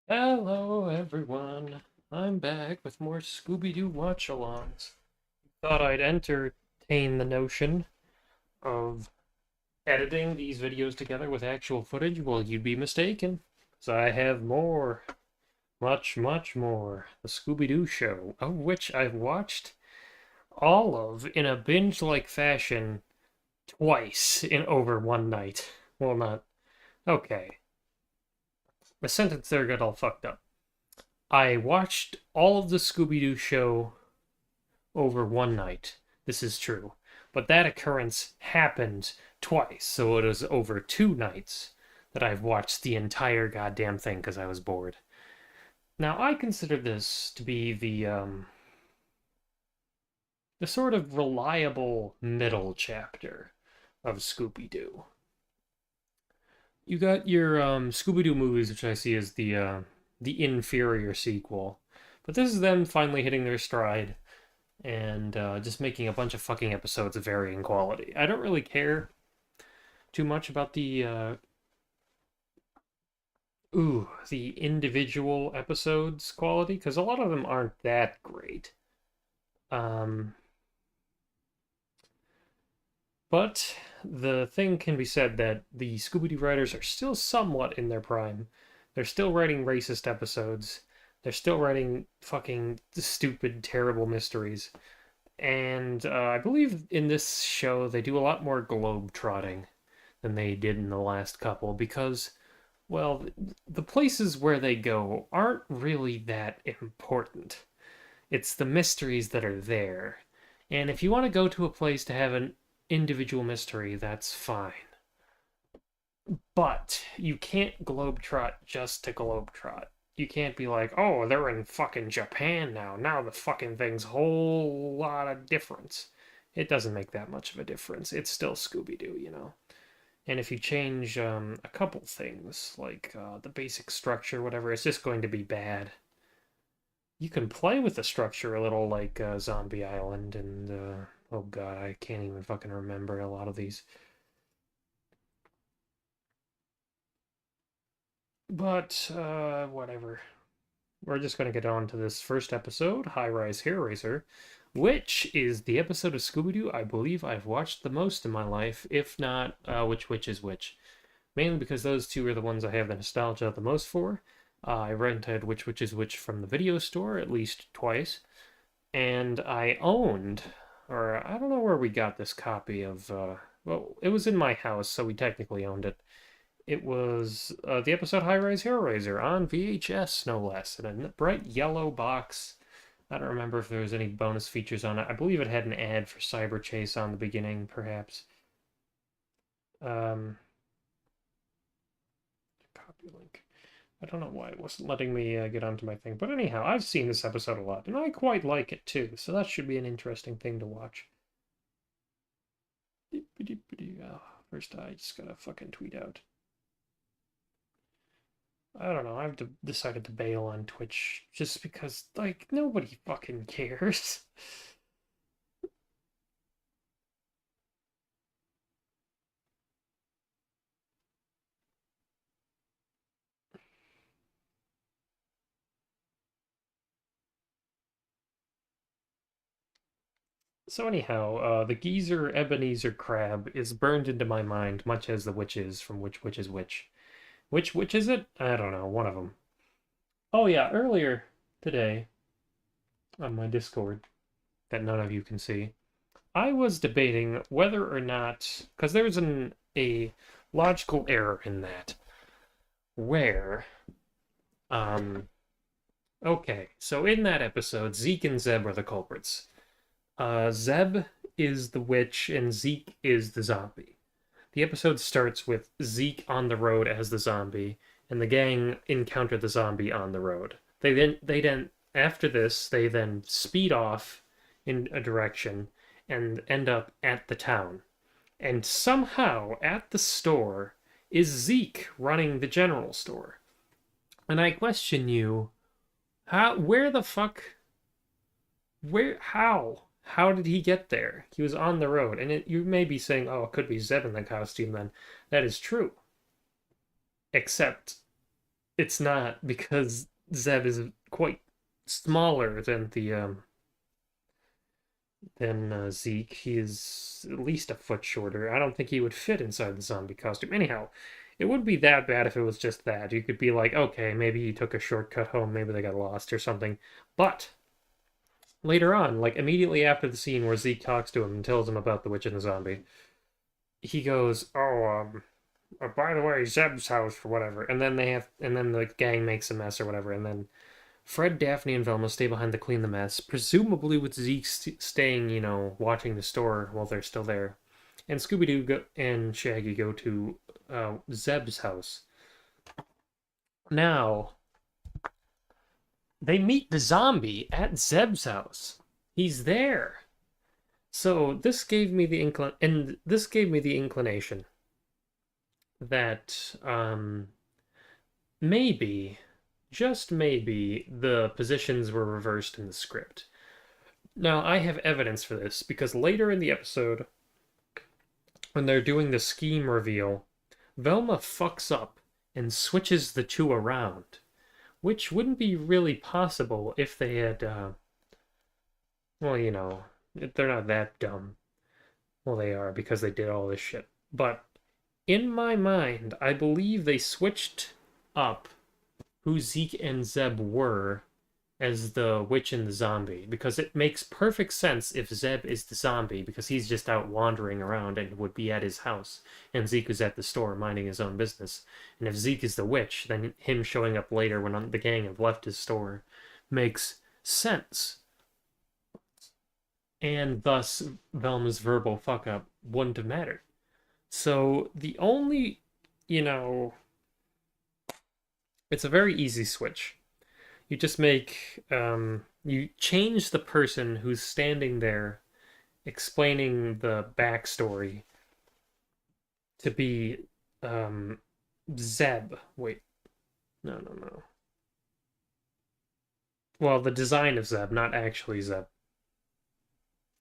Hello, everyone. I'm back with more Scooby-Doo watch-alongs. Thought I'd entertain the notion of editing these videos together with actual footage. Well, you'd be mistaken. So I have more, much, much more. The Scooby-Doo show, of which I've watched all of in a binge-like fashion twice in over one night. Well, not. Okay. The sentence there got all fucked up. I watched all of the Scooby Doo show over one night. This is true. But that occurrence happened twice, so it was over 2 nights that I've watched the entire goddamn thing because I was bored. Now, I consider this to be the sort of reliable middle chapter of Scooby Doo. You got your Scooby Doo movies, which I see as the inferior sequel, but this is them finally hitting their stride and just making a bunch of fucking episodes of varying quality. I don't really care too much about the individual episodes quality because a lot of them aren't that great. Um, but the thing can be said that the Scooby Doo writers are still somewhat in their prime. They're still writing racist episodes. They're still writing fucking stupid, terrible mysteries. And I believe in this show they do a lot more globe trotting than they did in the last couple because, well, the places where they go aren't really that important. It's the mysteries that are there. And if you want to go to a place to have an individual mystery, that's fine. But you can't globetrot just to globetrot. You can't be like, oh, they're in fucking Japan now. Now the fucking thing's a whole lot of difference. It doesn't make that much of a difference. It's still Scooby Doo, you know? And if you change a couple things, like the basic structure, whatever, it's just going to be bad. You can play with the structure a little, like Zombie Island and, oh god, I can't even fucking remember a lot of these. But, whatever. We're just going to get on to this first episode, High Rise Hair Raiser, which is the episode of Scooby Doo I believe I've watched the most in my life, if not which is which. Mainly because those two are the ones I have the nostalgia the most for. I rented which is which from the video store at least twice, and I owned, or I don't know where we got this copy of. Well, it was in my house, so we technically owned it. It was the episode High Rise Hair Raiser on VHS, no less, in a bright yellow box. I don't remember if there was any bonus features on it. I believe it had an ad for Cyber Chase on the beginning, perhaps. Um, Copy link. I don't know why it wasn't letting me get onto my thing. But anyhow, I've seen this episode a lot, and I quite like it too, so that should be an interesting thing to watch. Oh, first, I just gotta fucking tweet out. I don't know. I've decided to bail on Twitch just because, like, nobody fucking cares. So anyhow, the geezer Ebenezer Crab is burned into my mind, much as the witch is from which is which. Which witch is it? I don't know. One of them. Oh yeah, earlier today on my Discord that none of you can see, I was debating whether or not, because there's a logical error in that, where, um, okay, so in that episode, Zeke and Zeb are the culprits. Zeb is the witch and Zeke is the zombie. The episode starts with Zeke on the road as the zombie, and the gang encounter the zombie on the road. They then after this they then speed off in a direction and end up at the town. And somehow at the store is Zeke running the general store. And I question you, where the fuck, how did he get there? He was on the road. And you may be saying, oh, it could be Zeb in the costume then. That is true. Except It's not because Zeb is quite smaller than Zeke. He is at least a foot shorter. I don't think he would fit inside the zombie costume. Anyhow, it wouldn't be that bad if it was just that. You could be like, okay, maybe he took a shortcut home, maybe they got lost or something. But later on, like immediately after the scene where Zeke talks to him and tells him about the witch and the zombie, he goes, "Oh, by the way, Zeb's house or whatever." And then the gang makes a mess or whatever, and then Fred, Daphne, and Velma stay behind to clean the mess, presumably with Zeke staying, watching the store while they're still there. And Scooby-Doo and Shaggy go to Zeb's house. Now, they meet the zombie at Zeb's house. He's there. So this gave me the inclination that maybe, just maybe, the positions were reversed in the script. Now, I have evidence for this because later in the episode, when they're doing the scheme reveal, Velma fucks up and switches the two around, which wouldn't be really possible if they had, well, they're not that dumb. Well, they are because they did all this shit. But in my mind, I believe they switched up who Zeke and Zeb were as the witch and the zombie because it makes perfect sense if Zeb is the zombie because he's just out wandering around and would be at his house and Zeke is at the store minding his own business. And if Zeke is the witch, then him showing up later when the gang have left his store makes sense. And thus Velma's verbal fuck up wouldn't have mattered. So the only, you know, it's a very easy switch. You just you change the person who's standing there explaining the backstory to be um, Zeb. Wait, no, no, no. Well, the design of Zeb, not actually Zeb.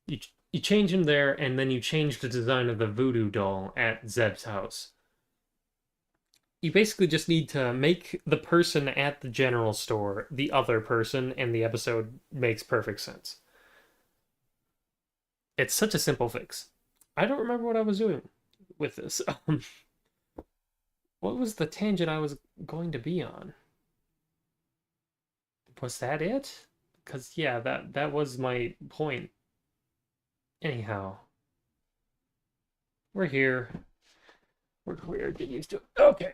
You, you change him there, and then you change the design of the voodoo doll at Zeb's house. You basically just need to make the person at the general store the other person, and the episode makes perfect sense. It's such a simple fix. I don't remember what I was doing with this. What was the tangent I was going to be on? Was that it? Because yeah, that was my point. Anyhow, we're here. We're queer. Get used to it. Okay.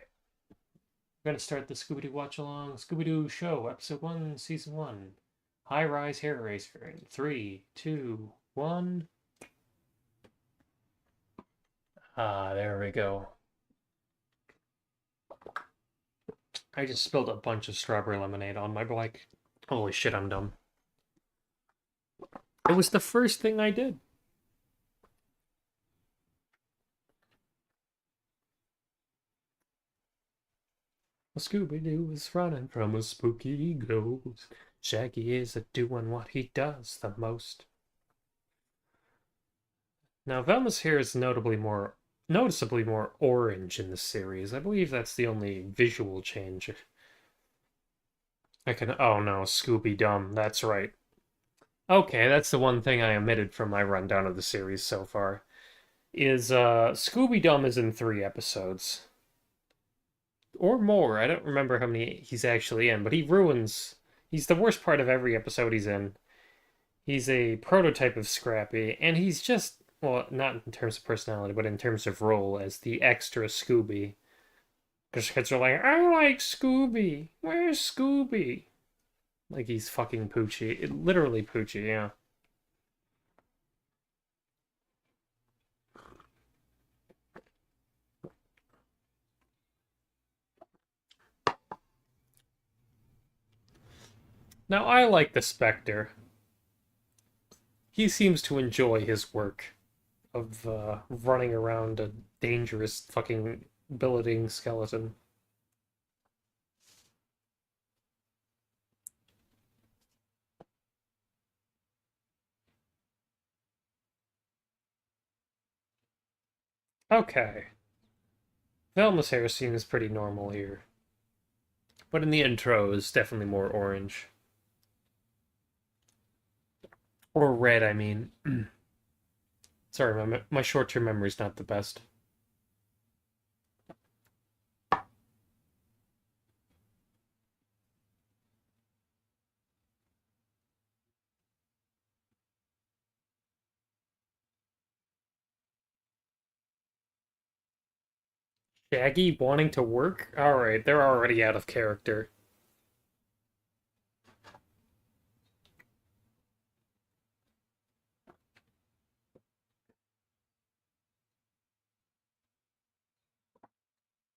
We're gonna start the Scooby-Doo watch along. Scooby-Doo show, episode 1, season 1. High rise hair eraser in 3, 2, 1. Ah, there we go. I just spilled a bunch of strawberry lemonade on my bike. Holy shit, I'm dumb. It was the first thing I did. Scooby-Doo is running from a spooky ghost. Shaggy is a doing what he does the most. Now, Velma's hair is noticeably more orange in this series. I believe that's the only visual change. Oh no, Scooby Dumb, that's right. Okay, that's the one thing I omitted from my rundown of the series so far. Is Scooby Dumb is in 3 episodes. Or more. I don't remember how many he's actually in, but he's the worst part of every episode he's in. He's a prototype of Scrappy, and he's just, well, not in terms of personality, but in terms of role as the extra Scooby. Because kids are like, I like Scooby. Where's Scooby? Like he's fucking Poochie. Literally Poochie, yeah. Now, I like the Spectre. He seems to enjoy his work of running around a dangerous fucking billeting skeleton. Okay. Velma's hair seems pretty normal here. But in the intro, it's definitely more orange. Or red, I mean. Sorry, my short-term memory's not the best. Shaggy wanting to work? Alright, they're already out of character.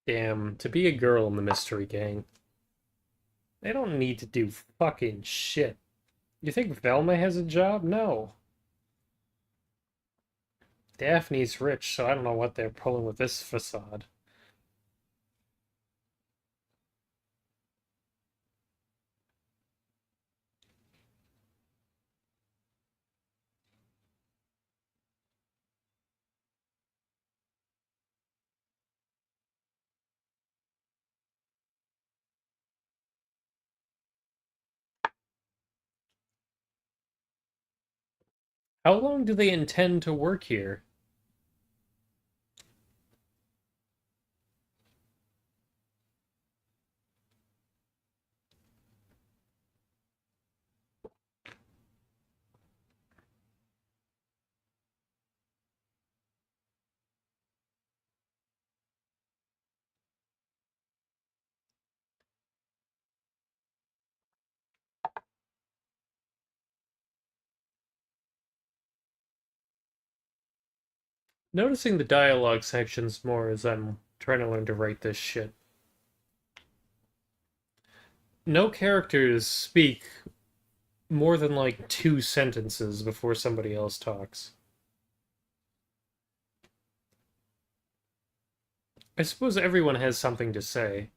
Damn, to be a girl in the mystery gang. They don't need to do fucking shit. You think Velma has a job? No. Daphne's rich, so I don't know what they're pulling with this facade. How long do they intend to work here? Noticing the dialogue sections more as I'm trying to learn to write this shit. No characters speak more than like 2 sentences before somebody else talks. I suppose everyone has something to say.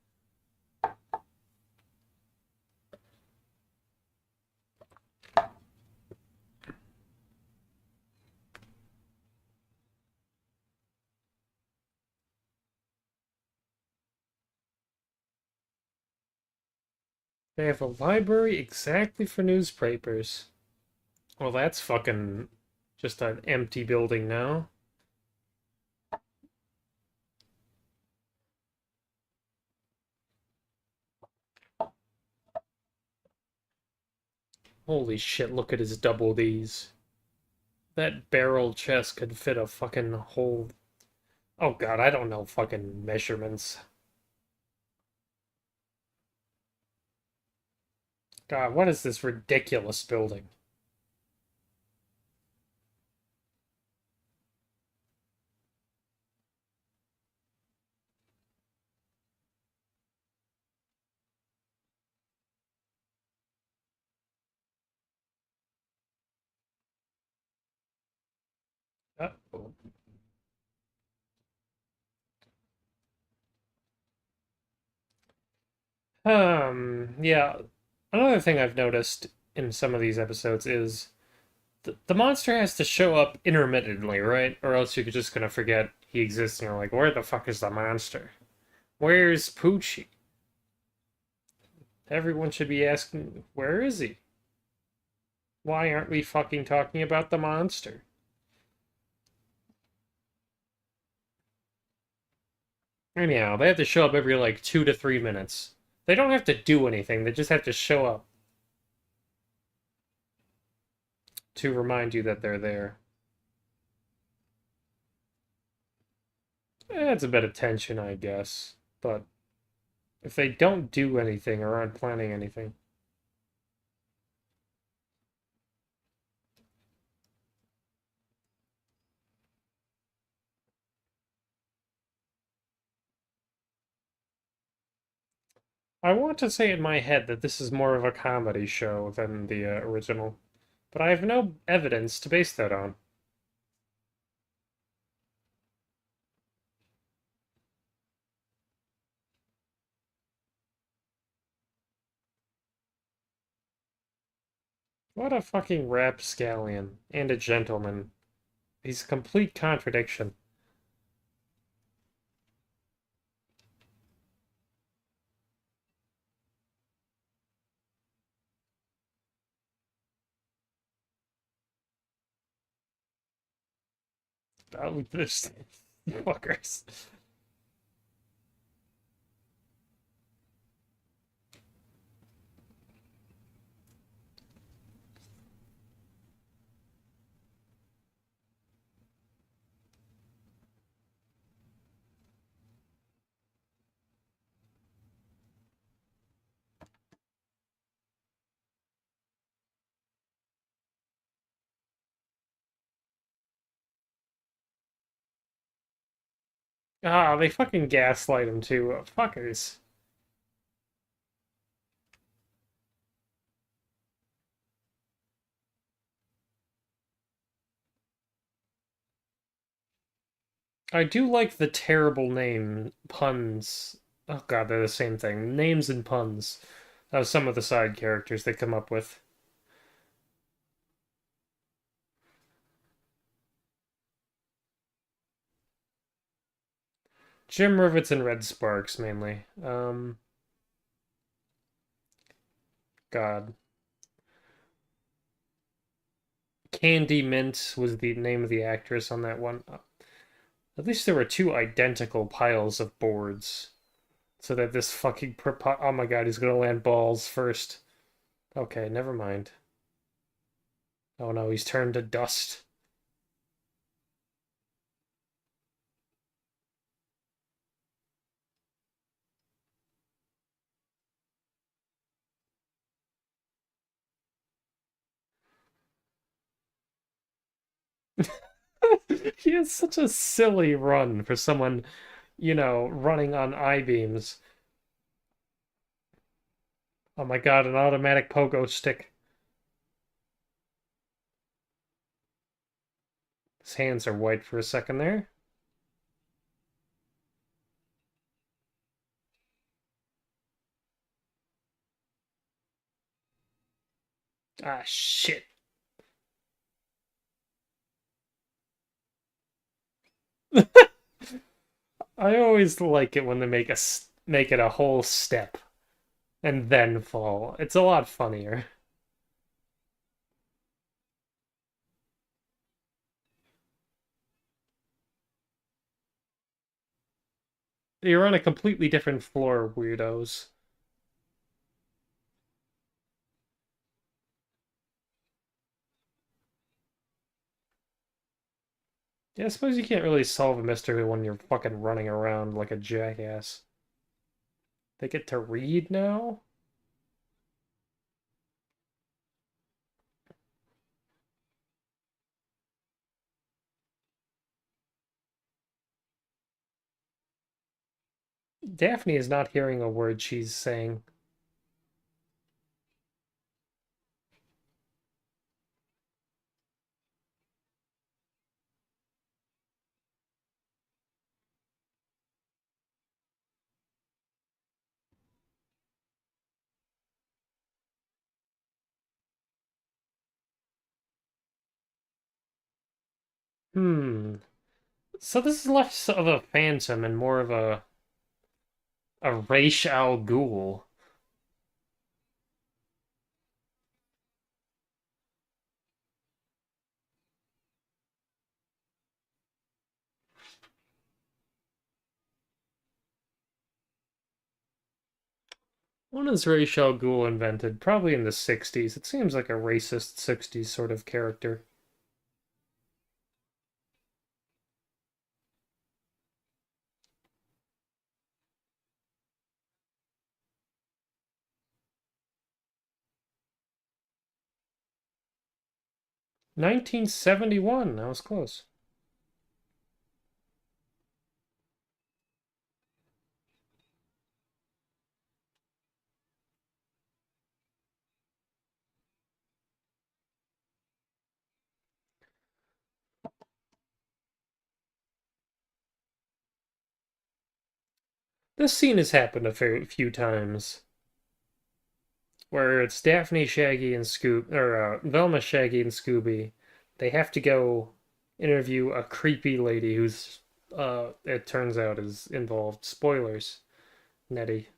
They have a library exactly for newspapers. Well, that's fucking just an empty building now. Holy shit, look at his double D's. That barrel chest could fit a fucking whole. Oh god, I don't know fucking measurements. God, what is this ridiculous building? Uh, yeah. Another thing I've noticed in some of these episodes is the monster has to show up intermittently, right? Or else you're just gonna forget he exists and you're like, where the fuck is the monster? Where's Poochie? Everyone should be asking, where is he? Why aren't we fucking talking about the monster? Anyhow, they have to show up every like 2 to 3 minutes. They don't have to do anything, they just have to show up to remind you that they're there. It's a bit of tension, I guess. But if they don't do anything or aren't planning anything, I want to say in my head that this is more of a comedy show than the original, but I have no evidence to base that on. What a fucking rapscallion and a gentleman. He's a complete contradiction. Oh, this fuckers. Ah, they fucking gaslight him too. Fuckers. I do like the terrible name puns. Oh god, they're the same thing. Names and puns of some of the side characters they come up with. Jim Rivets and Red Sparks mainly. God. Candy Mint was the name of the actress on that one. At least there were two identical piles of boards. So that this fucking oh my god, he's gonna land balls first. Okay, never mind. Oh no, he's turned to dust. He has such a silly run for someone, running on I-beams. Oh my god, an automatic pogo stick. His hands are white for a second there. Ah, shit. I always like it when they make it a whole step and then fall. It's a lot funnier. You're on a completely different floor, weirdos. Yeah, I suppose you can't really solve a mystery when you're fucking running around like a jackass. They get to read now? Daphne is not hearing a word she's saying. Hmm. So this is less of a phantom and more of a Ra's al Ghul. When is Ra's al Ghul invented? Probably in the 60s. It seems like a racist 60s sort of character. 1971. That was close. This scene has happened a few times, where it's Daphne, Shaggy, and Velma, Shaggy, and Scooby. They have to go interview a creepy lady who's, it turns out, is involved. Spoilers, Nettie.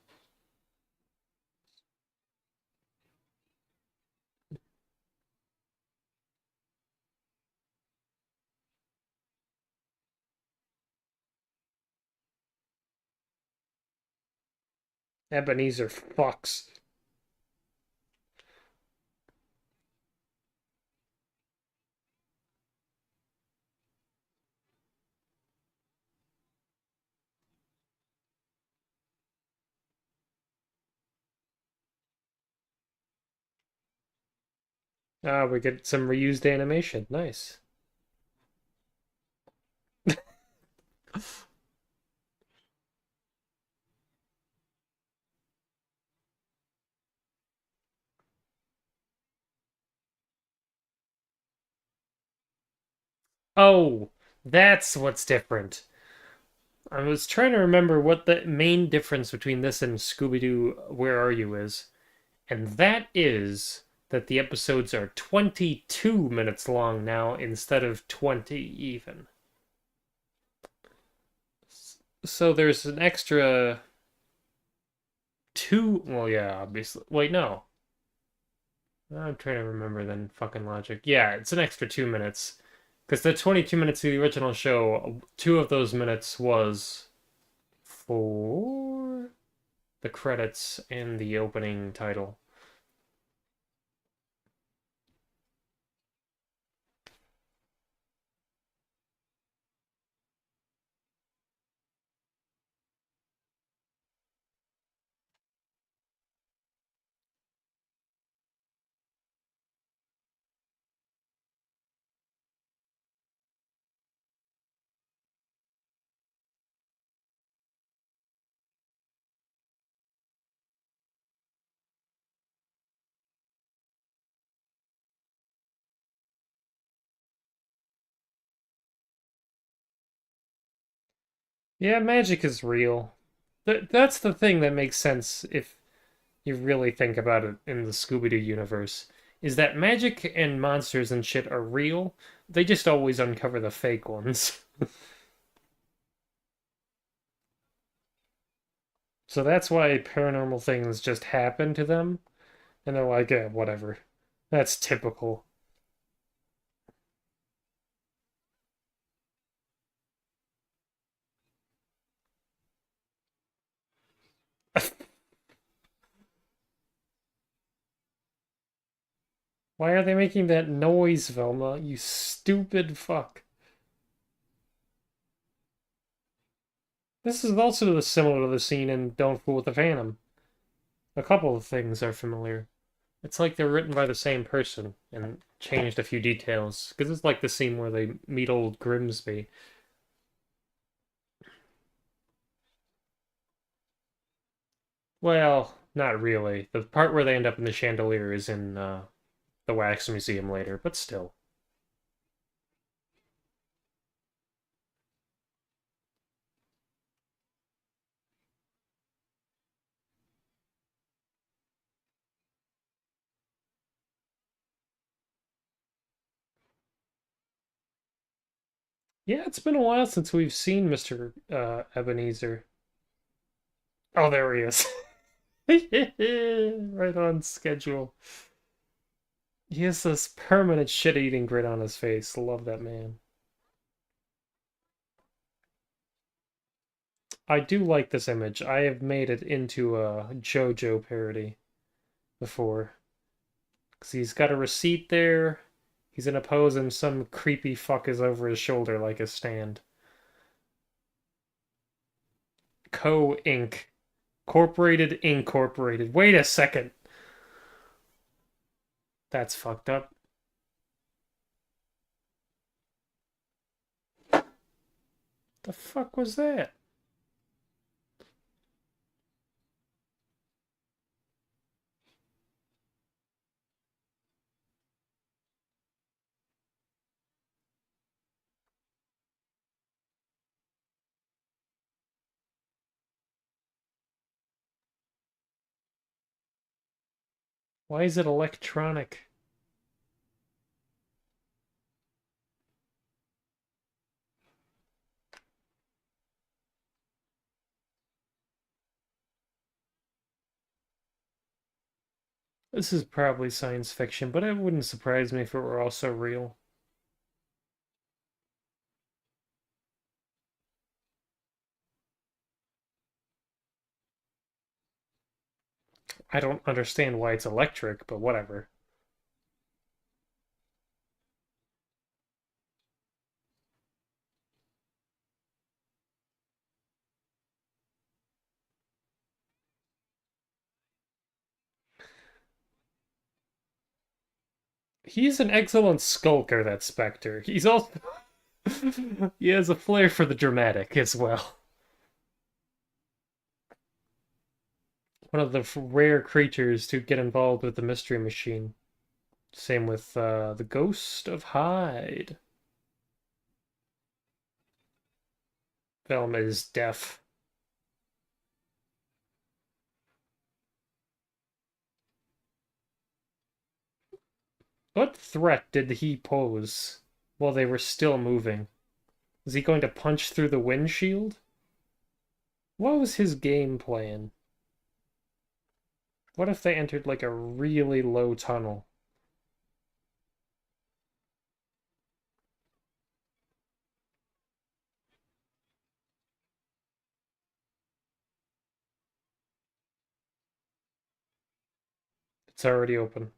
Ebenezer fucks. Ah, we get some reused animation. Nice. Oh, that's what's different. I was trying to remember what the main difference between this and Scooby-Doo Where Are You is. And that is that the episodes are 22 minutes long now instead of 20 even. So there's an extra two. Well, yeah, obviously. Wait, no. I'm trying to remember then. Fucking logic. Yeah, it's an extra 2 minutes. Because the 22 minutes of the original show, two of those minutes was for the credits and the opening title. Yeah, magic is real. That's the thing that makes sense if you really think about it in the Scooby-Doo universe, is that magic and monsters and shit are real. They just always uncover the fake ones. So that's why paranormal things just happen to them, and they're like, eh, whatever. That's typical. Why are they making that noise, Velma? You stupid fuck. This is also similar to the scene in Don't Fool with the Phantom. A couple of things are familiar. It's like they're written by the same person and changed a few details. Because it's like the scene where they meet old Grimsby. Well, not really. The part where they end up in the chandelier is in the Wax Museum later, but still. Yeah, it's been a while since we've seen Mr. Ebenezer. Oh, there he is. Right on schedule. He has this permanent shit-eating grin on his face. Love that man. I do like this image. I have made it into a JoJo parody before. Because he's got a receipt there. He's in a pose and some creepy fuck is over his shoulder like a stand. Co Inc. Corporated Incorporated. Wait a second. That's fucked up. The fuck was that? Why is it electronic? This is probably science fiction, but it wouldn't surprise me if it were also real. I don't understand why it's electric, but whatever. He's an excellent skulker, that Spectre. He's also he has a flair for the dramatic as well. One of the rare creatures to get involved with the Mystery Machine. Same with the Ghost of Hyde. Velma is deaf. What threat did he pose while they were still moving? Was he going to punch through the windshield? What was his game plan? What if they entered like a really low tunnel? It's already open.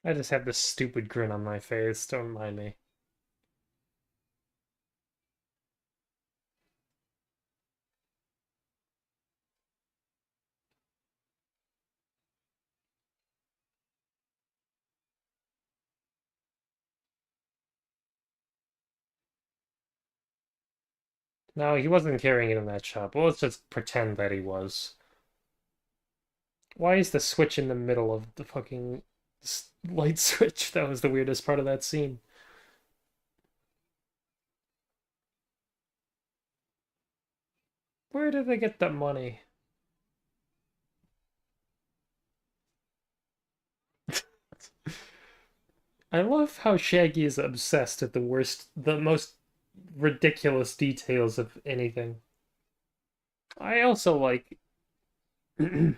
I just have this stupid grin on my face, don't mind me. No, he wasn't carrying it in that shop. Well, let's just pretend that he was. Why is the switch in the middle of the fucking light switch? That was the weirdest part of that scene. Where did they get that money? I love how Shaggy is obsessed at the most ridiculous details of anything. I also like, what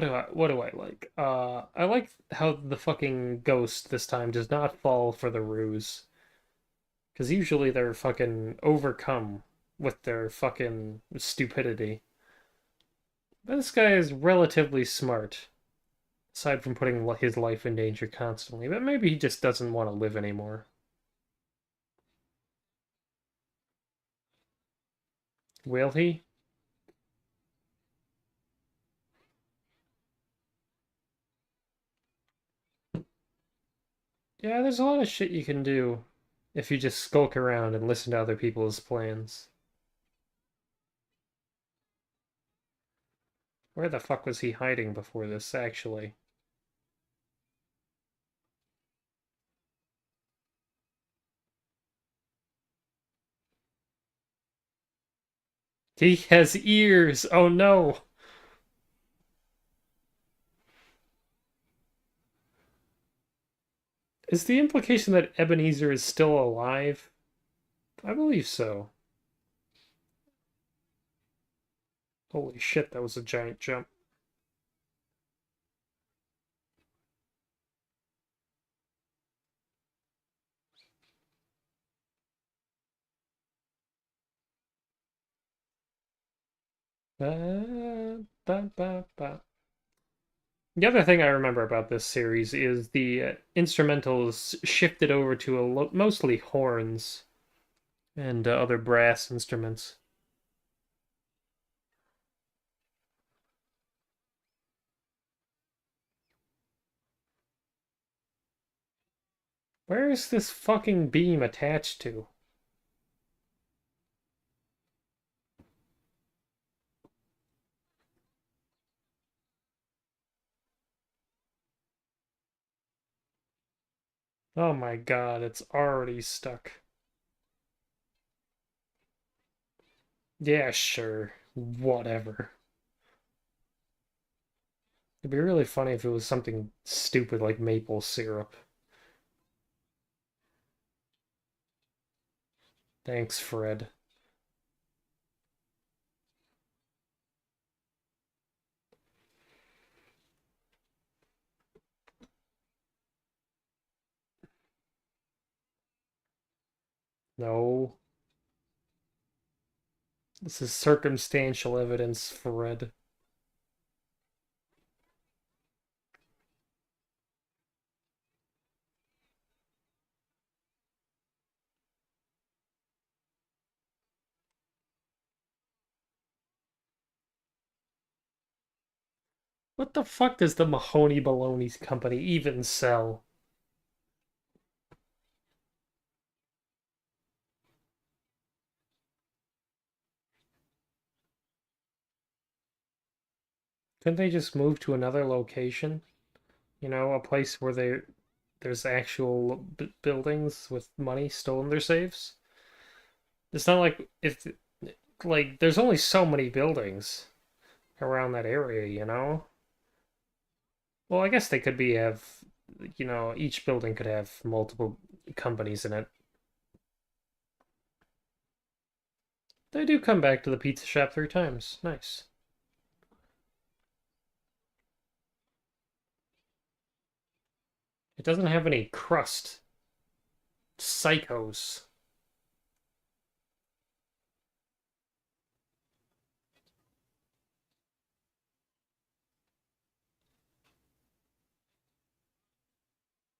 do I like? I like how the fucking ghost this time does not fall for the ruse. Because usually they're fucking overcome with their fucking stupidity. This guy is relatively smart, aside from putting his life in danger constantly. But maybe he just doesn't want to live anymore. Will he? Yeah, there's a lot of shit you can do if you just skulk around and listen to other people's plans. Where the fuck was he hiding before this, actually? He has ears! Oh no! Is the implication that Ebenezer is still alive? I believe so. Holy shit, that was a giant jump. Ba, ba, ba, ba. The other thing I remember about this series is the instrumentals shifted over to mostly horns and other brass instruments. Where is this fucking beam attached to? Oh my god, it's already stuck. Yeah, sure. Whatever. It'd be really funny if it was something stupid like maple syrup. Thanks, Fred. No. This is circumstantial evidence, Fred. What the fuck does the Mahoney Baloney's company even sell? Couldn't they just move to another location? You know, a place where there's actual buildings with money stolen in their safes? It's not like if like there's only so many buildings around that area, you know? Well, I guess they could be have each building could have multiple companies in it. They do come back to the pizza shop 3 times. Nice. It doesn't have any crust. Psychos.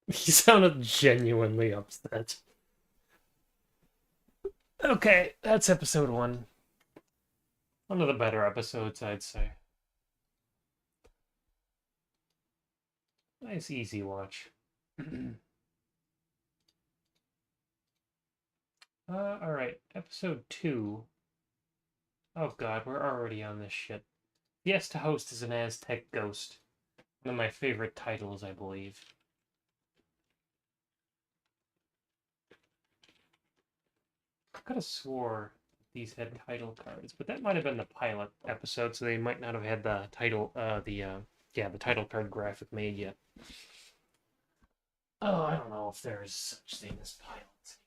He sounded genuinely upset. Okay, that's episode 1. One of the better episodes, I'd say. Nice, easy watch. Alright, episode 2. Oh god, we're already on this shit. Yes to host is an Aztec ghost. One of my favorite titles, I believe. I could have swore these had title cards, but that might have been the pilot episode, so they might not have had the title, the title card graphic made yet. Oh, I don't know if there's such thing as pilots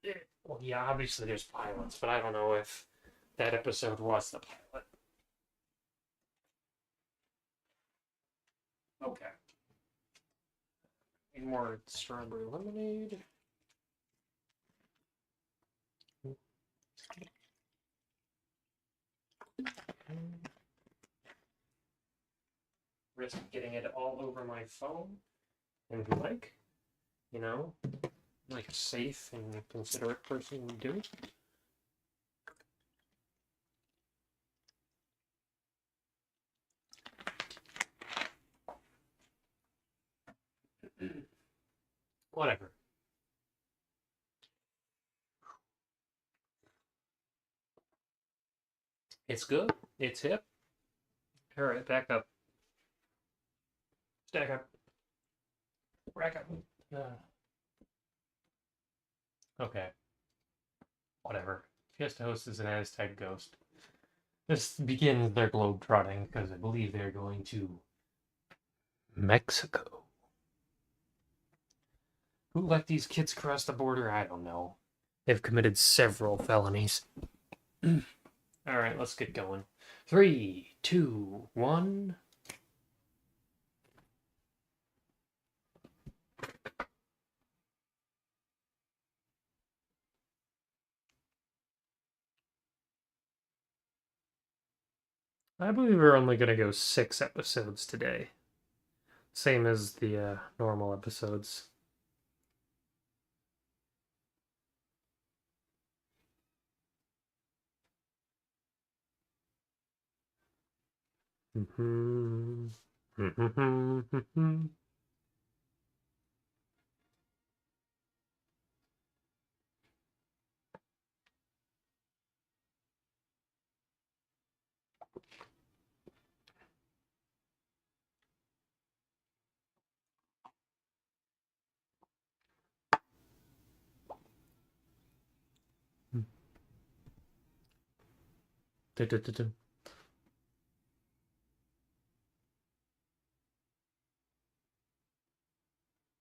anymore. Well, yeah, obviously there's pilots, but I don't know if that episode was the pilot. Okay. Need more strawberry lemonade. Risk getting it all over my phone. And you know, like a safe and considerate person would do. Whatever. It's good. It's hip. All right, back up. Stack up. Rack up. Okay. Whatever. Fiesta Host is an Aztec ghost. This begins their globe trotting because I believe they're going to Mexico. Who let these kids cross the border? I don't know. They've committed several felonies. All right, let's get going. 3, 2, 1. I believe we're only going to go 6 episodes today. Same as the normal episodes.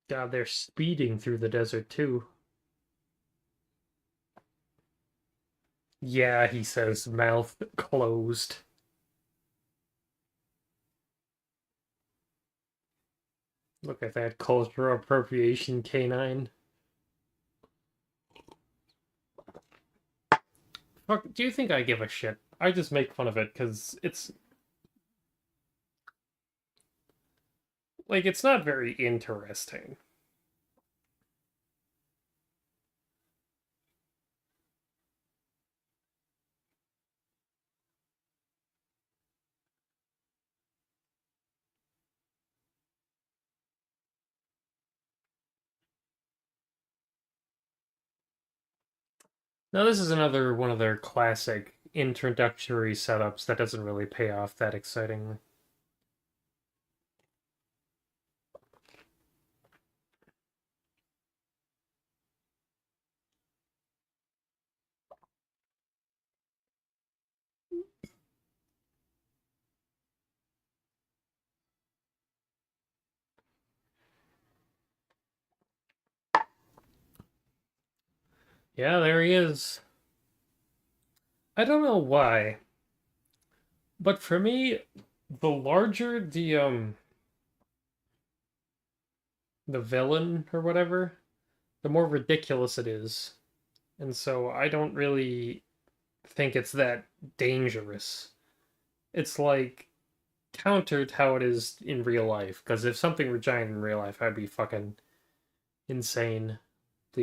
God, they're speeding through the desert too. Yeah, he says, mouth closed. Look at that cultural appropriation canine. Fuck, do you think I give a shit? I just make fun of it because it's like it's not very interesting. Now this is another one of their classic introductory setups that doesn't really pay off that excitingly. Yeah, there he is. I don't know why, but for me, the larger the villain or whatever, the more ridiculous it is. And so I don't really think it's that dangerous. It's like countered how it is in real life. Because if something were giant in real life, I'd be fucking insanely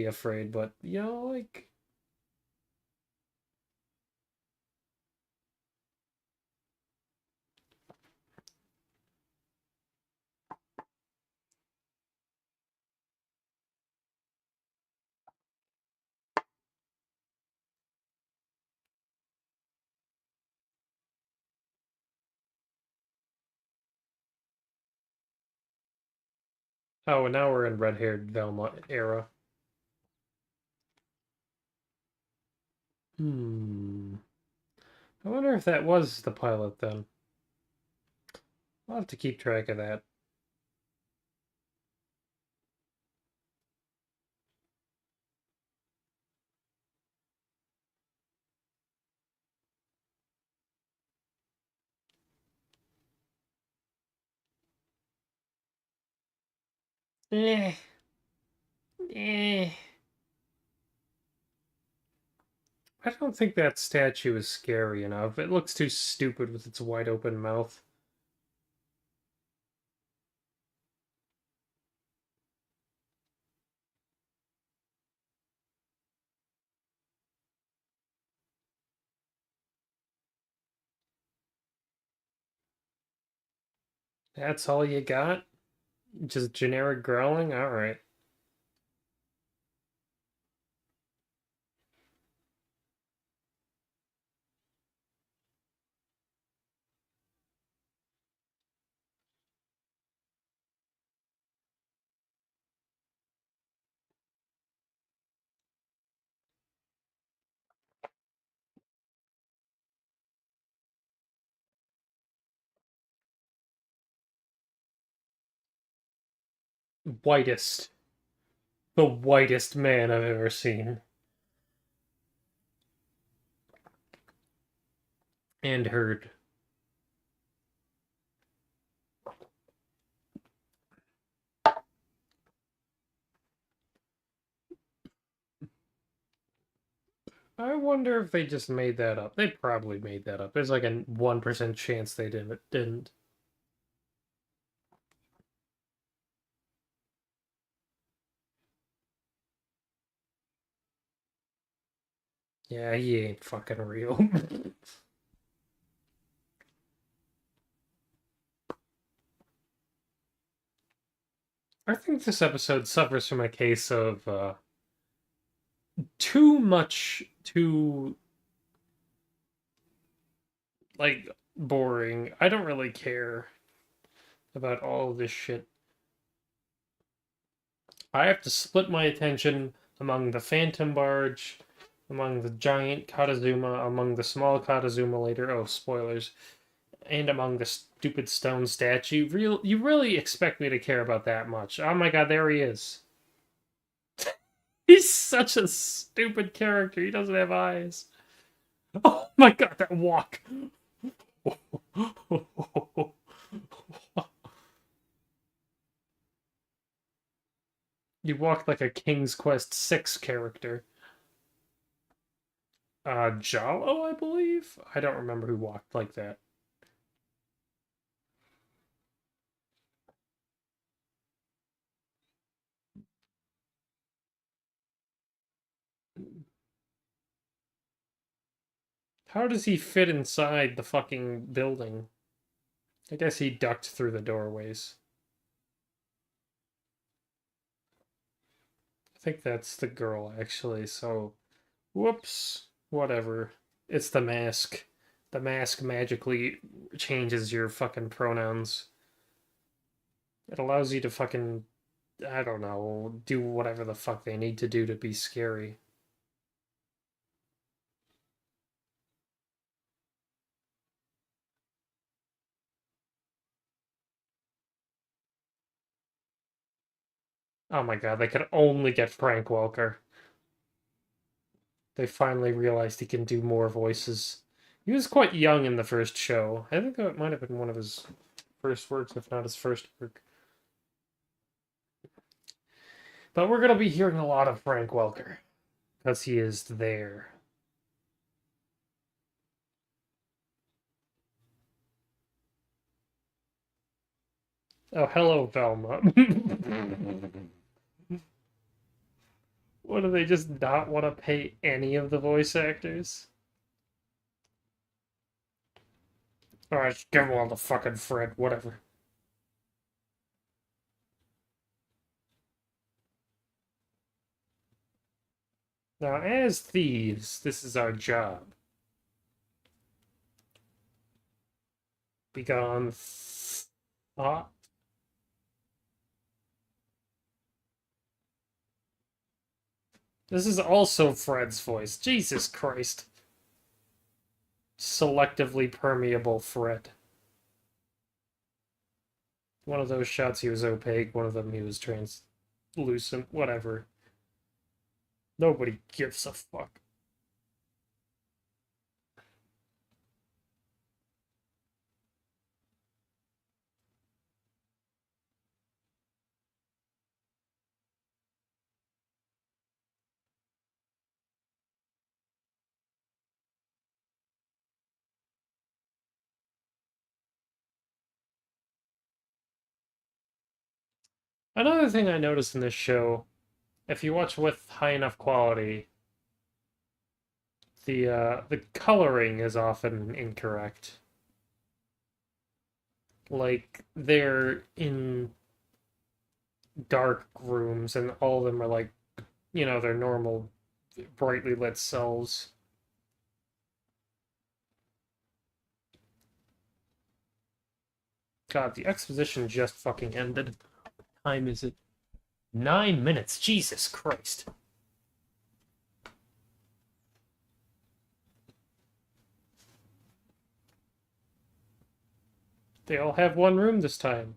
afraid. But like oh, and now we're in red-haired Velma era. Hmm. I wonder if that was the pilot then. I'll have to keep track of that. Eh, eh. I don't think that statue is scary enough. It looks too stupid with its wide open mouth. That's all you got? Just generic growling? Alright. Whitest. The whitest man I've ever seen. And heard. I wonder if they just made that up. They probably made that up. There's like a 1% chance they didn't. Yeah, he ain't fucking real. I think this episode suffers from a case of too much, too like boring. I don't really care about all of this shit. I have to split my attention among the Phantom Barge, among the giant Katazuma, among the small Katazuma later. Oh, spoilers. And among the stupid stone statue. You really expect me to care about that much? Oh my god, there he is. He's such a stupid character. He doesn't have eyes. Oh my god, that walk. You walk like a King's Quest 6 character. Jalo, I believe. I don't remember who walked like that. How does he fit inside the fucking building? I guess he ducked through the doorways. I think that's the girl, actually, so. Whoops. Whatever. It's the mask. The mask magically changes your fucking pronouns. It allows you to fucking, I don't know, do whatever the fuck they need to do to be scary. Oh my god, they could only get Frank Welker. They finally realized he can do more voices. He was quite young in the first show. I think that might have been one of his first works, if not his first work. But we're gonna be hearing a lot of Frank Welker because he is there. Oh, hello, Velma. What do they just not want to pay any of the voice actors? Alright, give them all the fucking Fred, whatever. Now, as thieves, this is our job. Be gone. Ah, this is also Fred's voice. Jesus Christ. Selectively permeable Fred. One of those shots he was opaque, one of them he was translucent, whatever. Nobody gives a fuck. Another thing I noticed in this show, if you watch with high enough quality, the coloring is often incorrect. Like they're in dark rooms and all of them are like, their normal brightly lit cells. God, the exposition just fucking ended. Time is it? 9 minutes. Jesus Christ. They all have one room this time.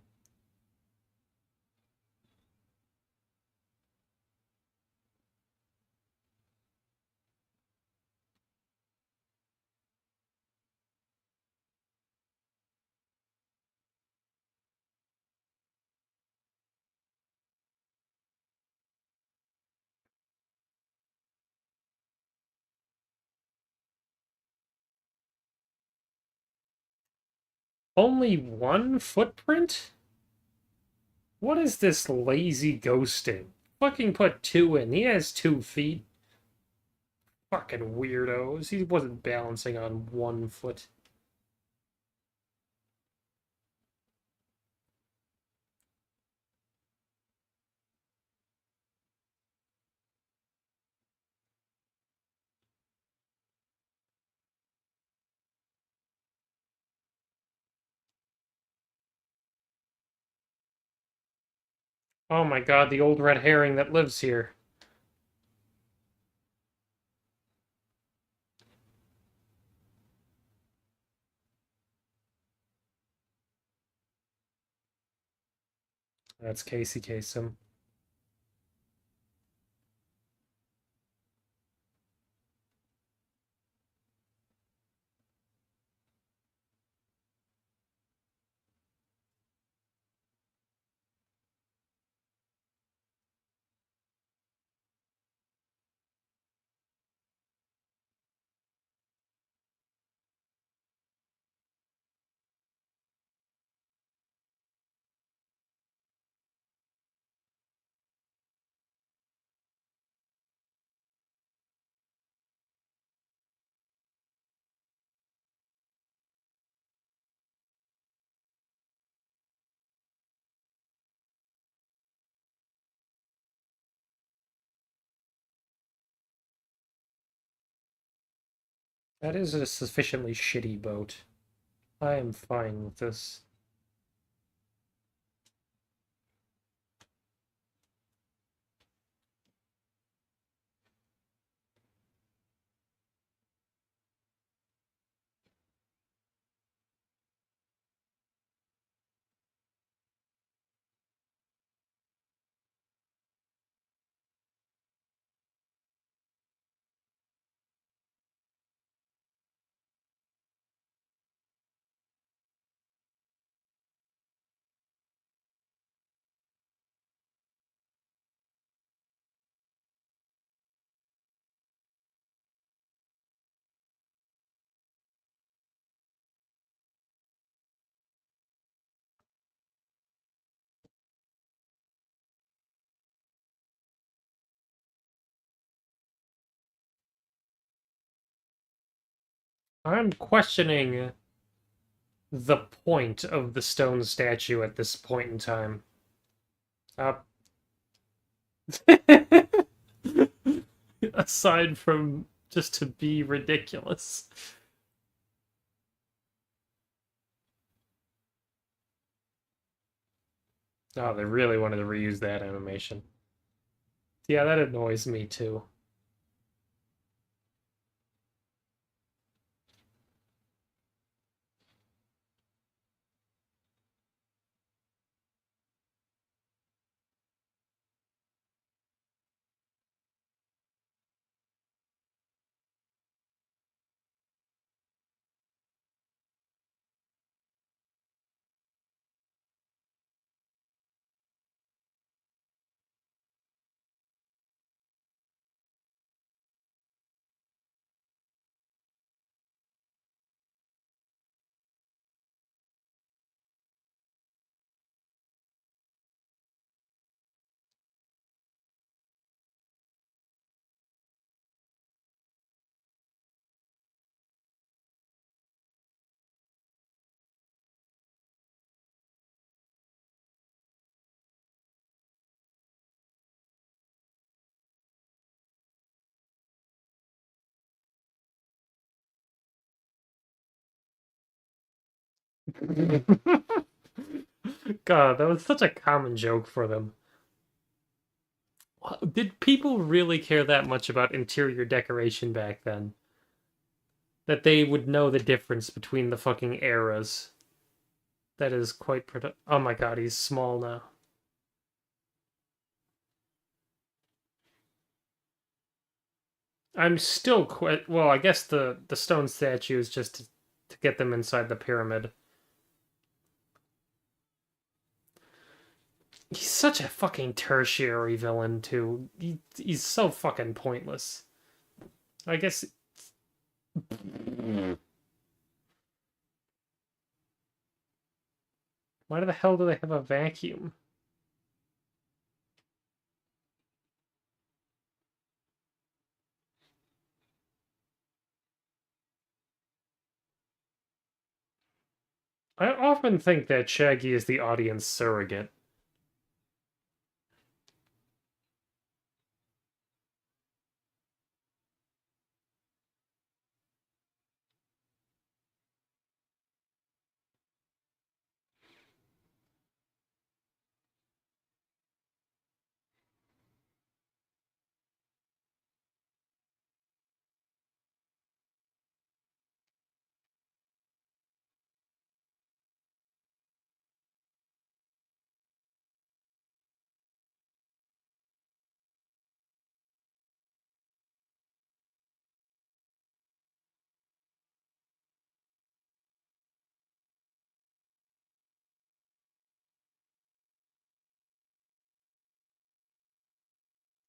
Only one footprint? What is this lazy ghosting? Fucking put two in. He has 2 feet. Fucking weirdos. He wasn't balancing on 1 foot. Oh my god, the old red herring that lives here. That's Casey Kasem. That is a sufficiently shitty boat. I am fine with this. I'm questioning the point of the stone statue at this point in time. Uh, aside from just to be ridiculous. Oh, they really wanted to reuse that animation. Yeah, that annoys me too. God, that was such a common joke for them. Did people really care that much about interior decoration back then? That they would know the difference between the fucking eras? That is quite oh my god, he's small now. I'm still quite well, I guess the stone statue is just to get them inside the pyramid. He's such a fucking tertiary villain too. He's so fucking pointless. I guess why the hell do they have a vacuum? I often think that Shaggy is the audience surrogate.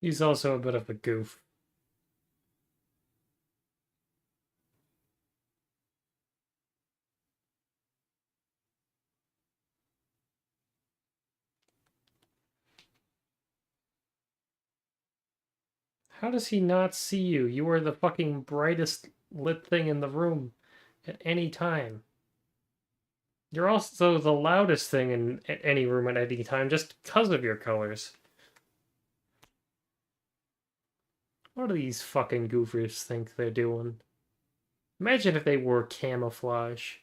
He's also a bit of a goof. How does he not see you? You are the fucking brightest lit thing in the room at any time. You're also the loudest thing in any room at any time just because of your colors. What do these fucking goofers think they're doing? Imagine if they wore camouflage.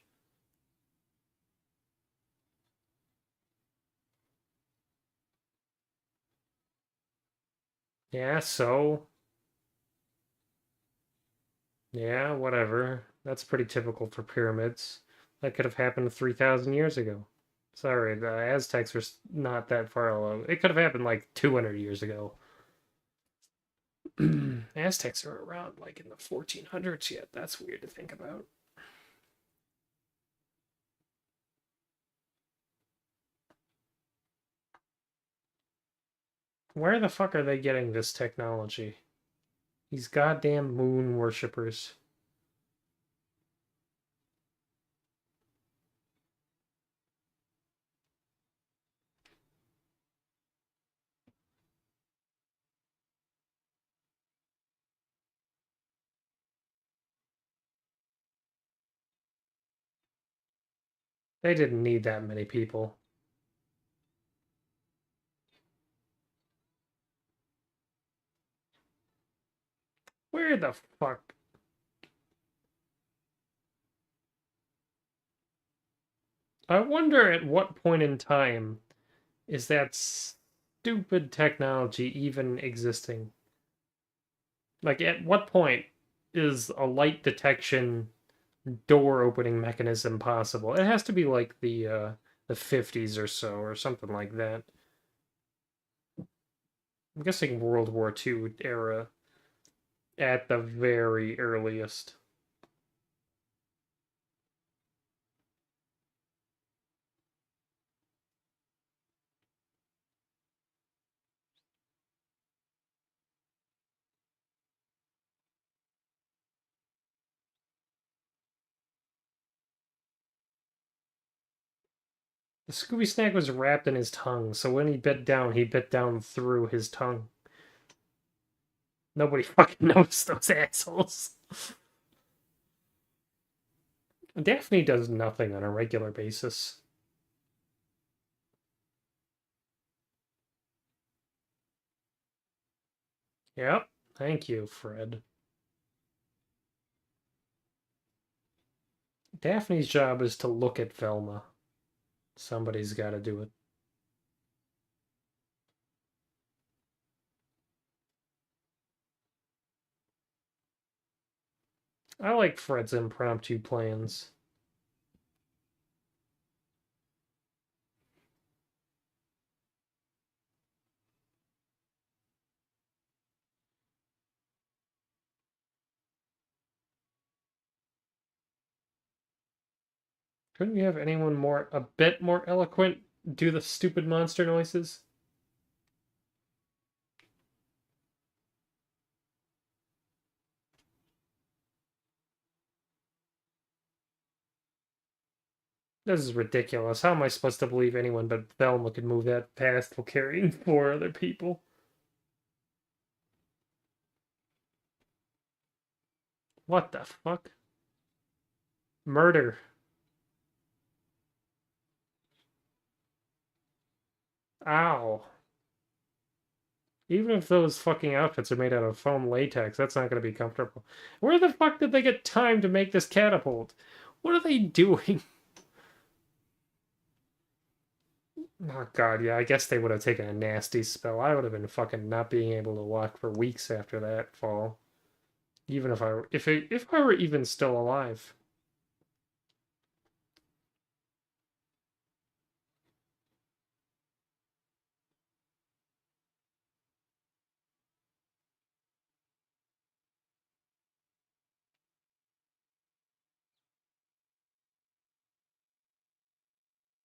Yeah, so yeah, whatever. That's pretty typical for pyramids. That could have happened 3,000 years ago. Sorry, the Aztecs were not that far along. It could have happened like 200 years ago. Aztecs are around like in the 1400s yet. That's weird to think about. Where the fuck are they getting this technology? These goddamn moon worshippers. They didn't need that many people. Where the fuck? I wonder at what point in time is that stupid technology even existing? Like, at what point is a light detection door opening mechanism possible? It has to be like the 50s or so, or something like that. I'm guessing World War II era at the very earliest. The Scooby Snack was wrapped in his tongue, so when he bit down through his tongue. Nobody fucking noticed those assholes. Daphne does nothing on a regular basis. Yep. Thank you, Fred. Daphne's job is to look at Velma. Somebody's got to do it. I like Fred's impromptu plans. Couldn't you have anyone a bit more eloquent do the stupid monster noises? This is ridiculous. How am I supposed to believe anyone but Velma could move that fast while carrying four other people? What the fuck? Murder. Ow. Even if those fucking outfits are made out of foam latex, that's not going to be comfortable. Where the fuck did they get time to make this catapult? What are they doing? Oh god, yeah, I guess they would have taken a nasty spell. I would have been fucking not being able to walk for weeks after that fall. Even if I were even still alive.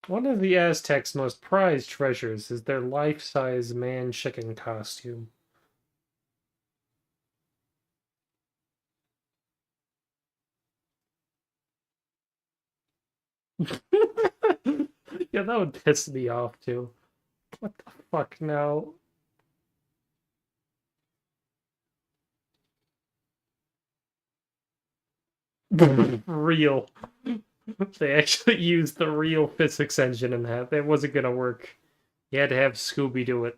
One of the Aztecs' most prized treasures is their life-size man chicken costume. Yeah, that would piss me off too. What the fuck now? Real. They actually used the real physics engine in that. That wasn't gonna work. You had to have Scooby do it.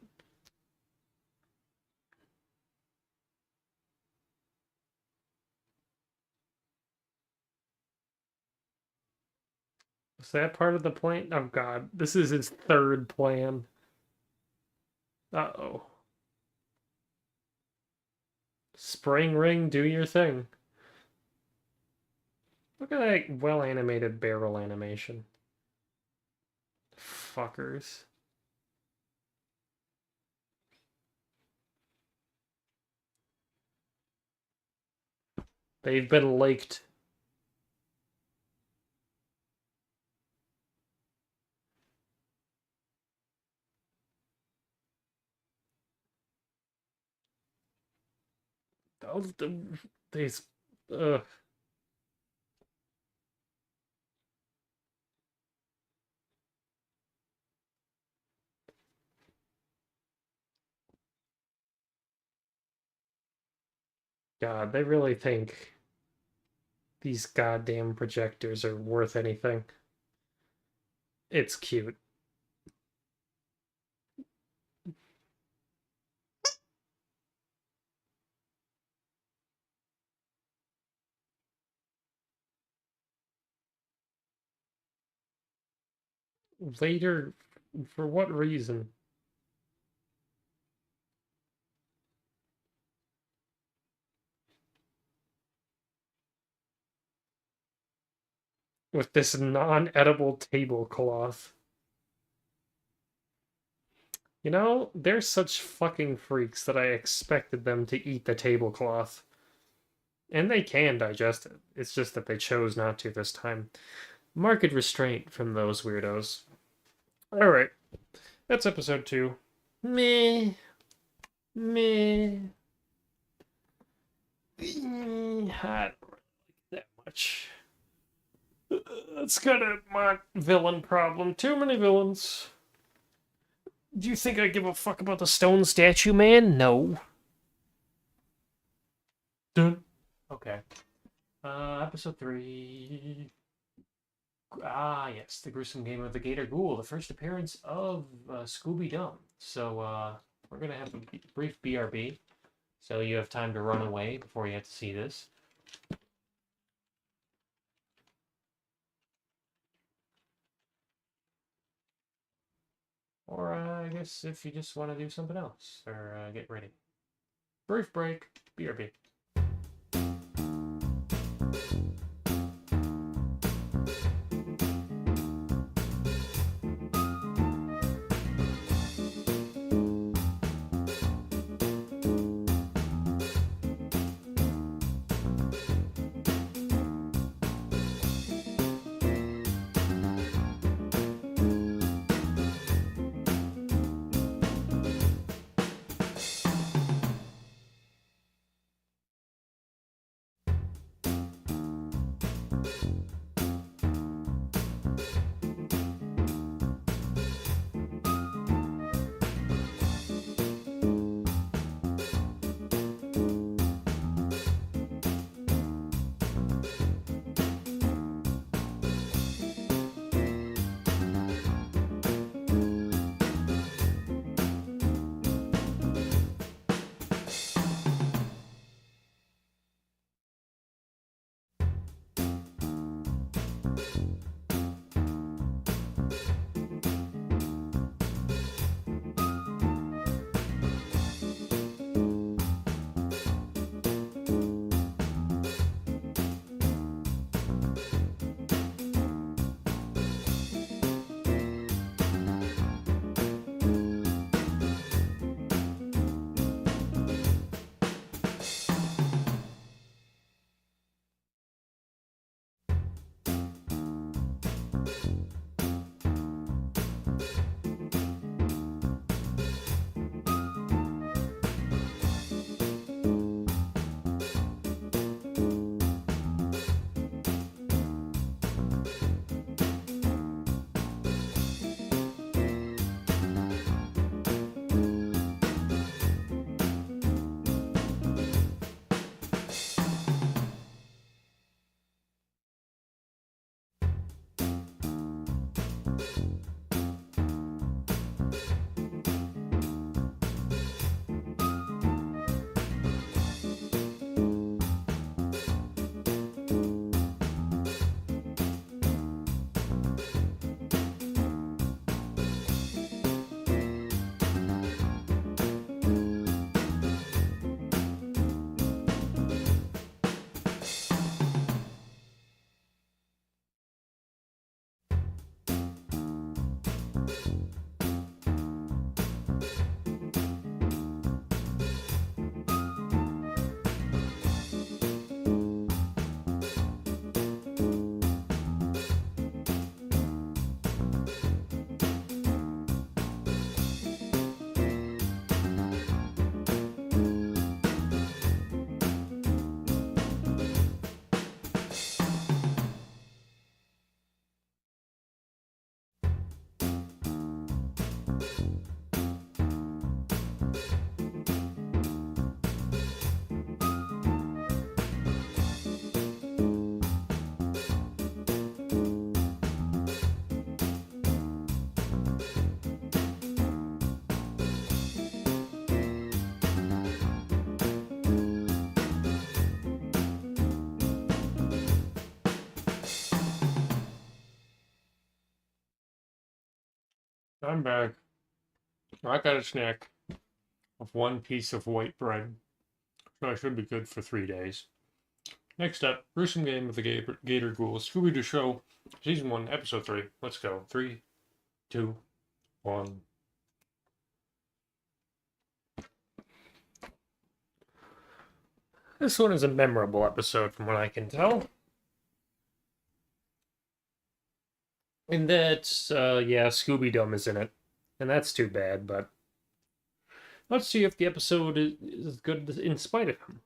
that part of the plan? Oh god, this is his third plan. Uh-oh. Spring ring, do your thing. Look at that well-animated barrel animation. Fuckers. They've been laked. These... Ugh. God, they really think these goddamn projectors are worth anything. It's cute. Later, for what reason? With this non-edible tablecloth. You know, they're such fucking freaks that I expected them to eat the tablecloth. And they can digest it. It's just that they chose not to this time. Marked restraint from those weirdos. Alright, that's episode 2. Meh. Meh. I don't like that much. That's kind of my villain problem. Too many villains. Do you think I give a fuck about the stone statue, man? No. Dun. Okay. Episode 3. Ah, yes, the gruesome game of the Gator Ghoul, the first appearance of Scooby-Doo. So, we're gonna have a brief BRB, so you have time to run away before you have to see this. Or, I guess if you just want to do something else, or get ready. Brief break, BRB. I'm back. I got a snack of one piece of white bread, so I should be good for 3 days. Next up, gruesome game of the Gator Ghouls, Scooby-Doo Show, Season 1, Episode 3. Let's go. 3, 2, 1. This one is a memorable episode from what I can tell. In that, yeah, Scooby-Doo is in it. And that's too bad, but let's see if the episode is good in spite of him.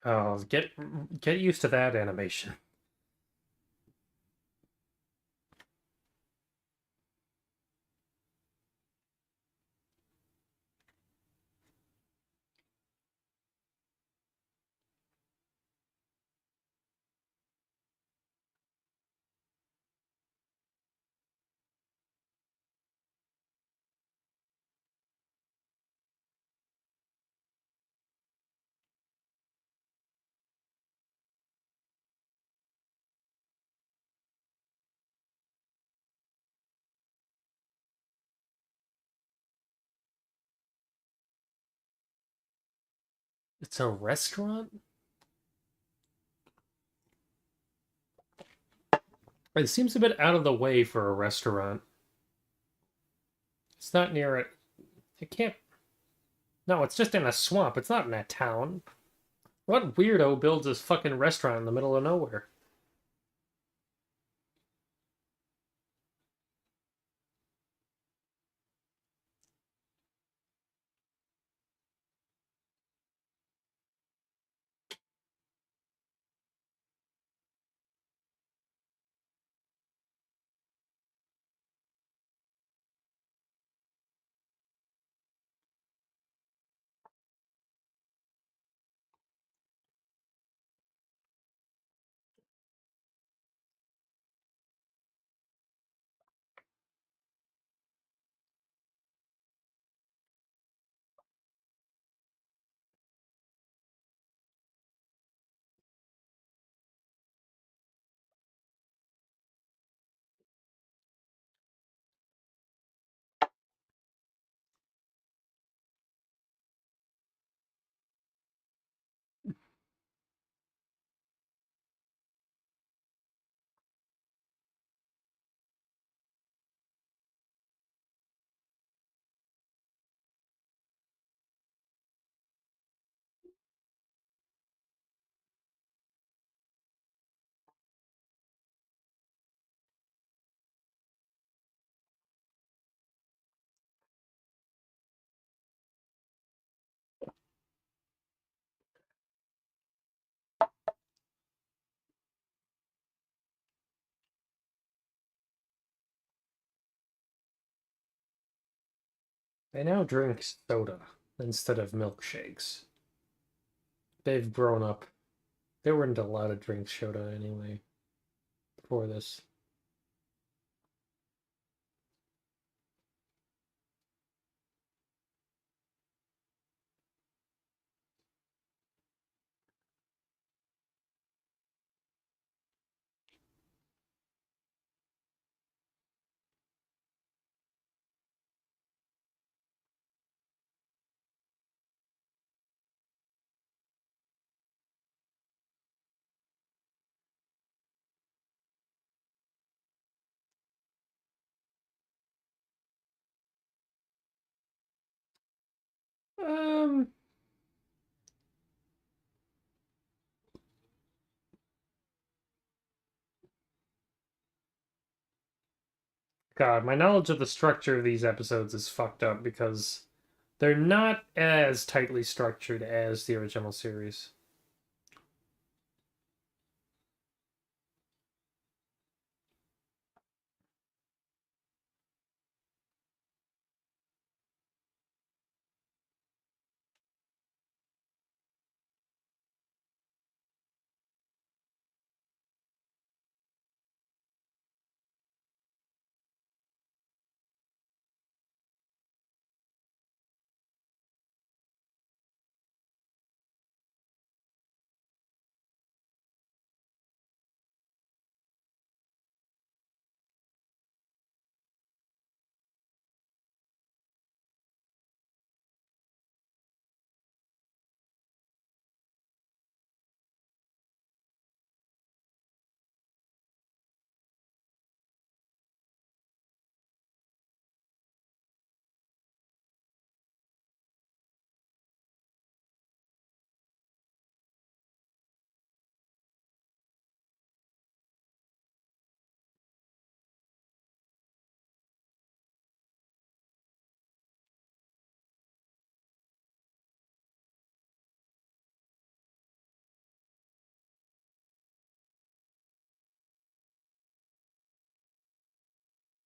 Oh, get used to that animation. It's a restaurant? It seems a bit out of the way for a restaurant. It's not near it. It can't. No, it's just in a swamp. It's not in a town. What weirdo builds this fucking restaurant in the middle of nowhere? They now drink soda instead of milkshakes. They've grown up. They weren't allowed to drink soda anyway before this. God, my knowledge of the structure of these episodes is fucked up because they're not as tightly structured as the original series.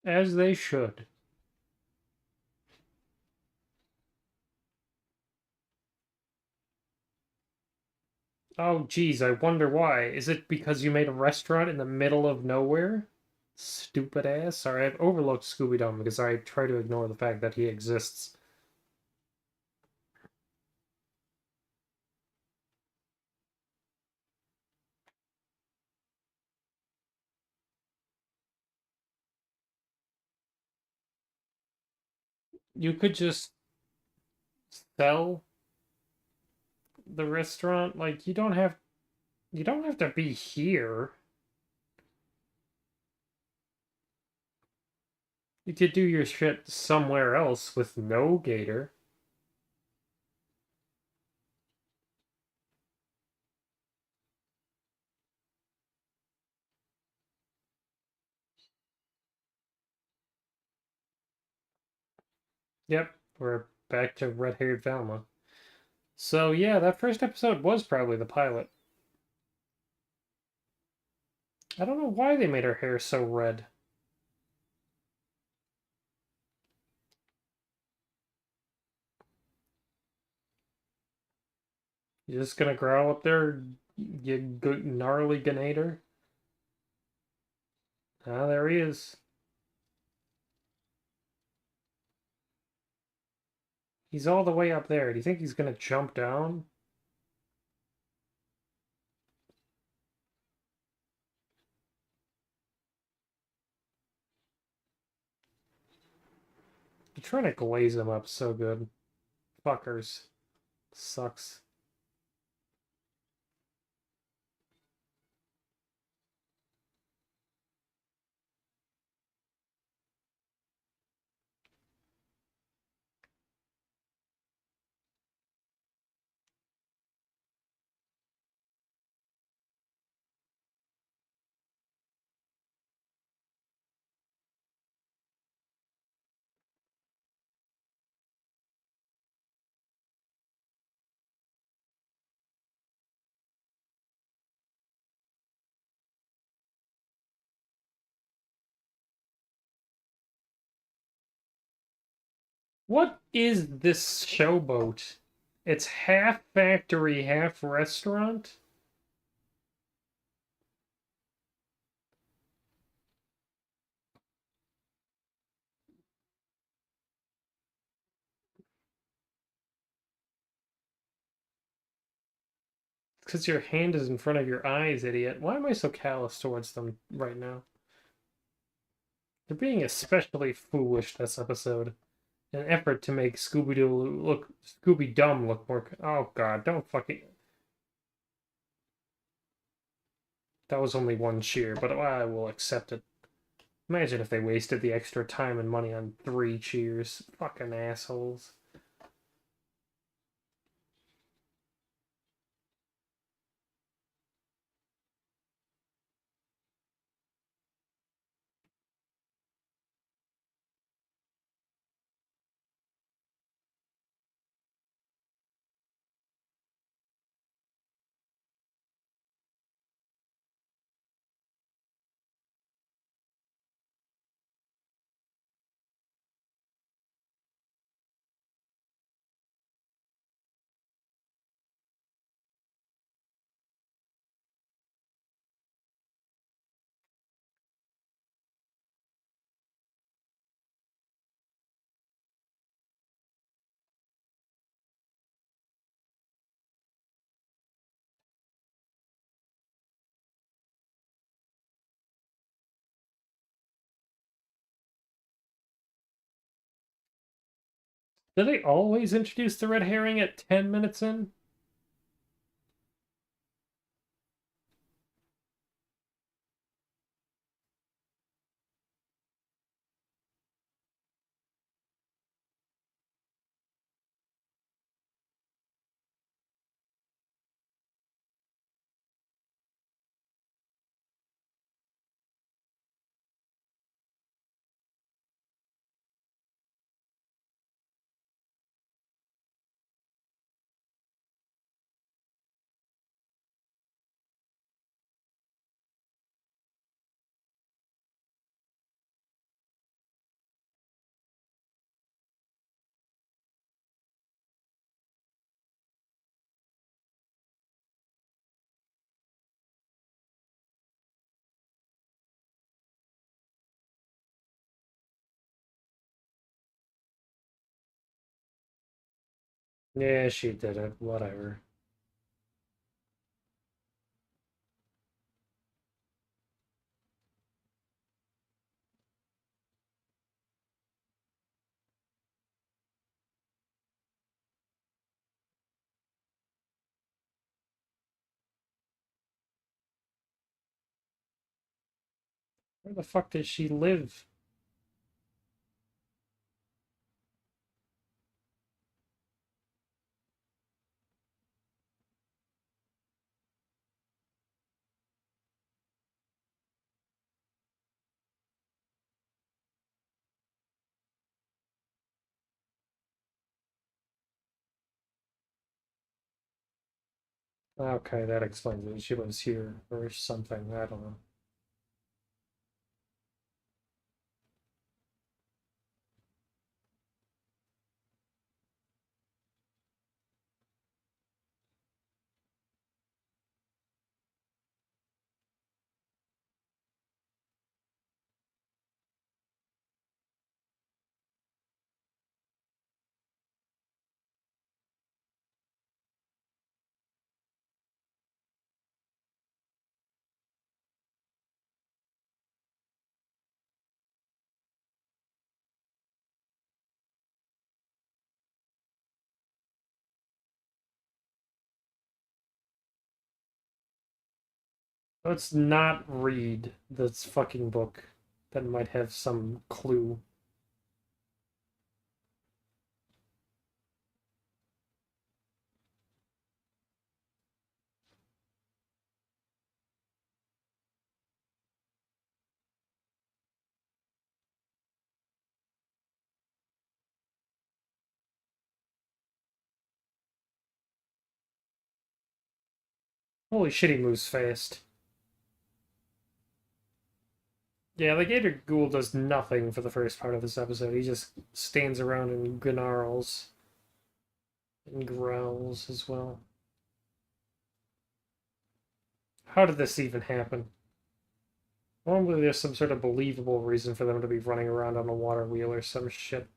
As they should. Oh, geez, I wonder why. Is it because you made a restaurant in the middle of nowhere? Stupid ass. Sorry, I've overlooked Scooby-Doo because I try to ignore the fact that he exists. You could just sell the restaurant. Like, you don't have to be here. You could do your shit somewhere else with no gator. Yep, we're back to red-haired Velma. So yeah, that first episode was probably the pilot. I don't know why they made her hair so red. You just gonna growl up there, you good gnarly ganator? Ah, there he is. He's all the way up there. Do you think he's gonna jump down? You're trying to glaze him up so good. Fuckers. Sucks. What is this showboat? It's half factory, half restaurant? Because your hand is in front of your eyes, idiot. Why am I so callous towards them right now? They're being especially foolish this episode. An effort to make Scooby-Doo look Scooby-Dumb look more. Oh god, don't fucking. That was only one cheer, but I will accept it. Imagine if they wasted the extra time and money on 3 cheers. Fucking assholes. Do they always introduce the red herring at 10 minutes in? Yeah, she did it. Whatever. Where the fuck does she live? Okay, that explains it. She lives here or something. I don't know. Let's not read this fucking book that might have some clue. Holy shit, he moves fast. Yeah, the Gator Ghoul does nothing for the first part of this episode. He just stands around and gnarls and growls as well. How did this even happen? Normally there's some sort of believable reason for them to be running around on a water wheel or some shit.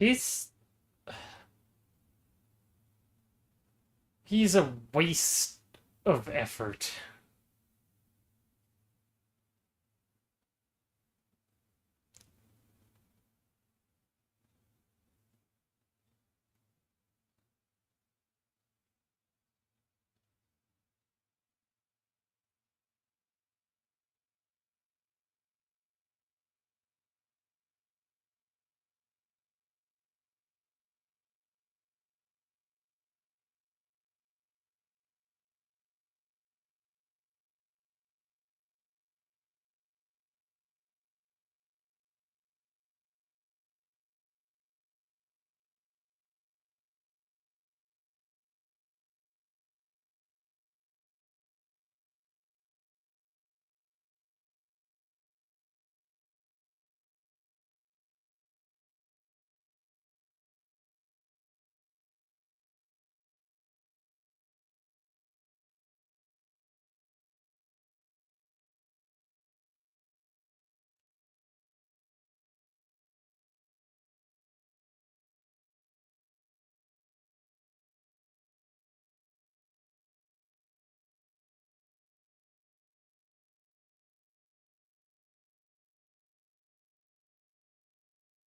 He's he's a waste of effort.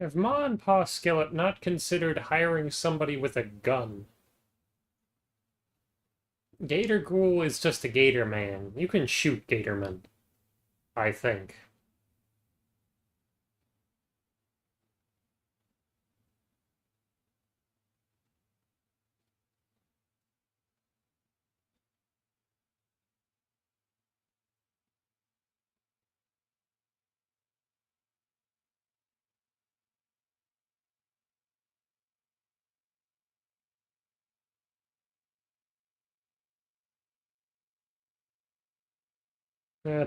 If Ma and Pa Skillet not considered hiring somebody with a gun? Gator Ghoul is just a gator man. You can shoot gatormen, I think.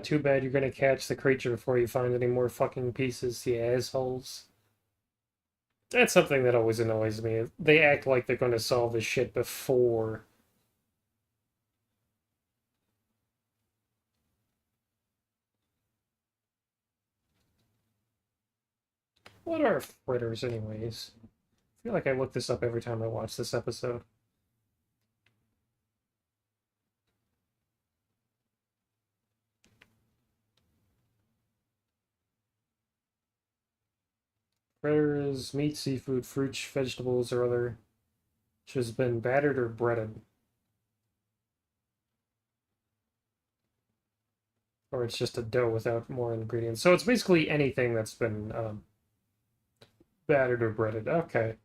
Too bad you're gonna catch the creature before you find any more fucking pieces, you assholes. That's something that always annoys me. They act like they're gonna solve this shit before. What are fritters, anyways? I feel like I look this up every time I watch this episode. Fritters, meat, seafood, fruits, vegetables, or other which has been battered or breaded. Or it's just a dough without more ingredients. So it's basically anything that's been battered or breaded. Okay.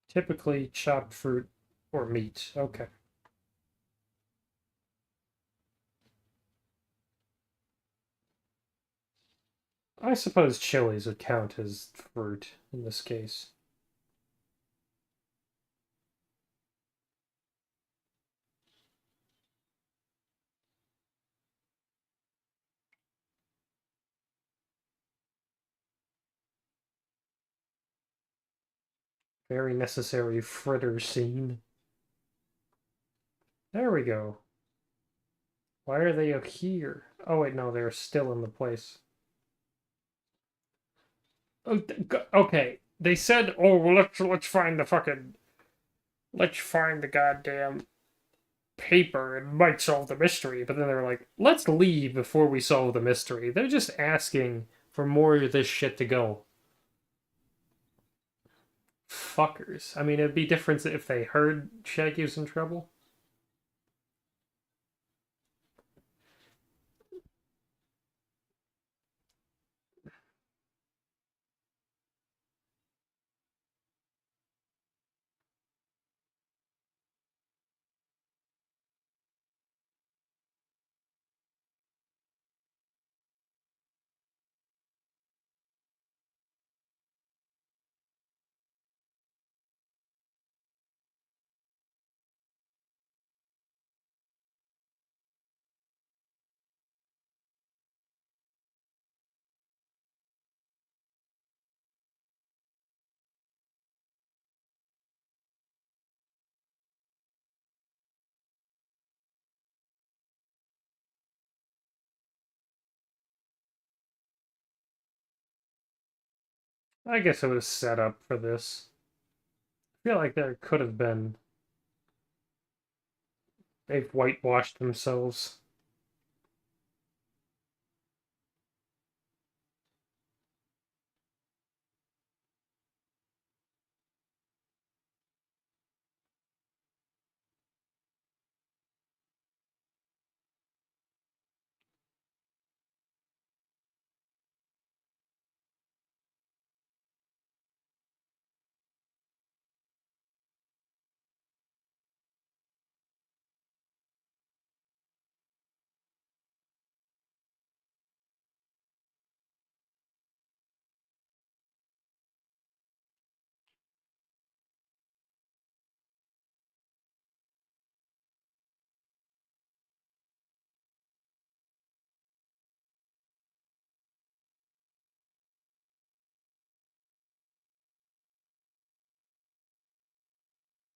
Typically chopped fruit or meat. Okay. I suppose chilies would count as fruit in this case. Very necessary fritter scene. There we go. Why are they here? Oh wait, no, they're still in the place. Oh, okay. They said, "Oh, well, let's find the fucking let's find the goddamn paper and might solve the mystery." But then they're like, "Let's leave before we solve the mystery." They're just asking for more of this shit to go. Fuckers. I mean, it'd be different if they heard Shaggy was in trouble. I guess it was set up for this. I feel like there could have been. They've whitewashed themselves.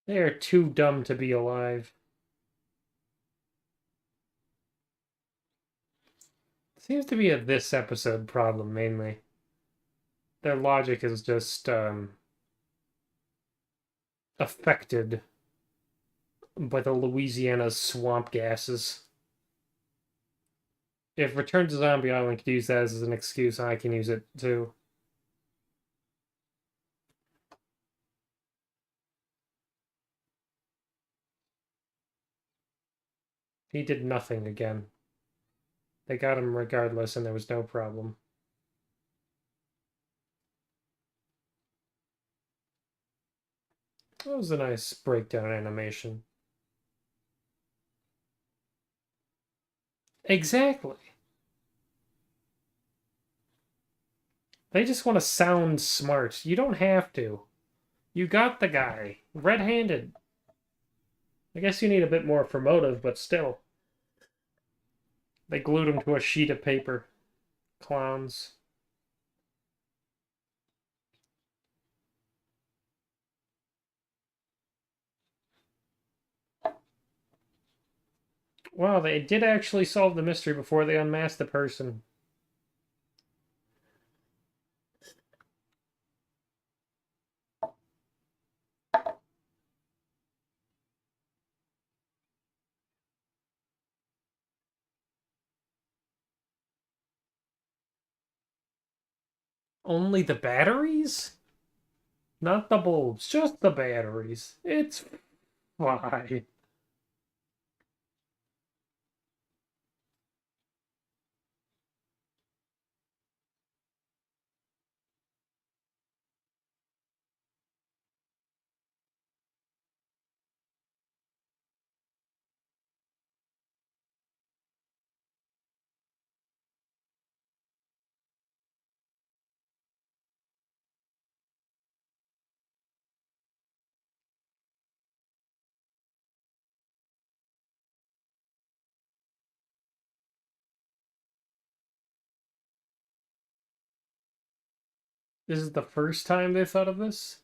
They are too dumb to be alive. Seems to be a this episode problem mainly. Their logic is just affected by the Louisiana swamp gases. If Return to Zombie Island could use that as an excuse, I can use it too. He did nothing again. They got him regardless, and there was no problem. That was a nice breakdown animation. Exactly. They just want to sound smart. You don't have to. You got the guy. Red-handed. I guess you need a bit more for motive, but still. They glued him to a sheet of paper. Clowns. Wow, they did actually solve the mystery before they unmasked the person. Only the batteries? Not the bulbs, just the batteries. It's fine. This is the first time they thought of this?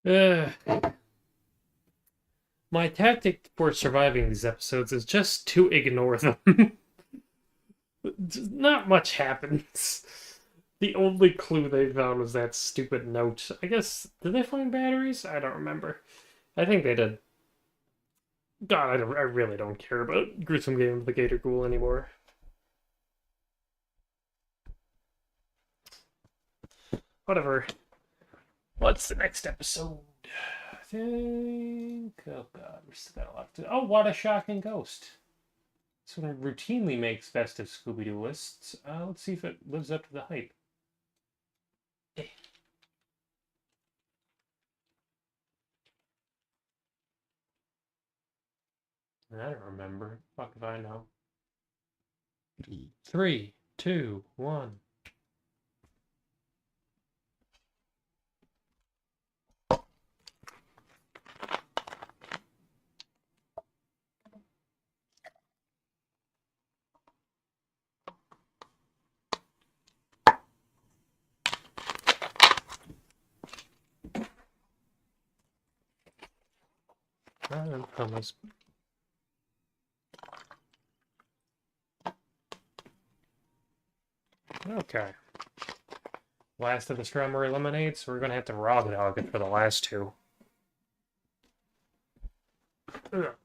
Ugh. My tactic for surviving these episodes is just to ignore them. Not much happens. The only clue they found was that stupid note. I guess, did they find batteries? I don't remember. I think they did. God, I really don't care about Gruesome Game of the Gator Ghoul anymore. Whatever. What's the next episode? I think. Oh god, we're still got a lot to. Oh, what a shocking ghost! This one routinely makes best of Scooby-Doo lists. Let's see if it lives up to the hype. I don't remember. Fuck if I know. 3, 2, 1. I promise. Okay. Last of the strawberry lemonades. We're gonna have to raw dog it for the last two. Ugh.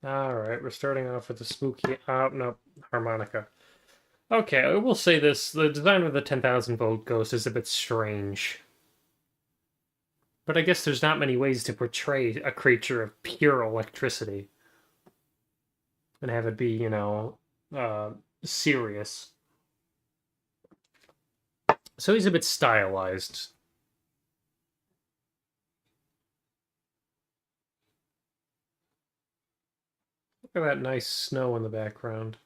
Alright, we're starting off with the spooky. No, harmonica. Okay, I will say this: the design of the 10,000 volt ghost is a bit strange. But I guess there's not many ways to portray a creature of pure electricity and have it be, uh, serious. So he's a bit stylized. Look at that nice snow in the background.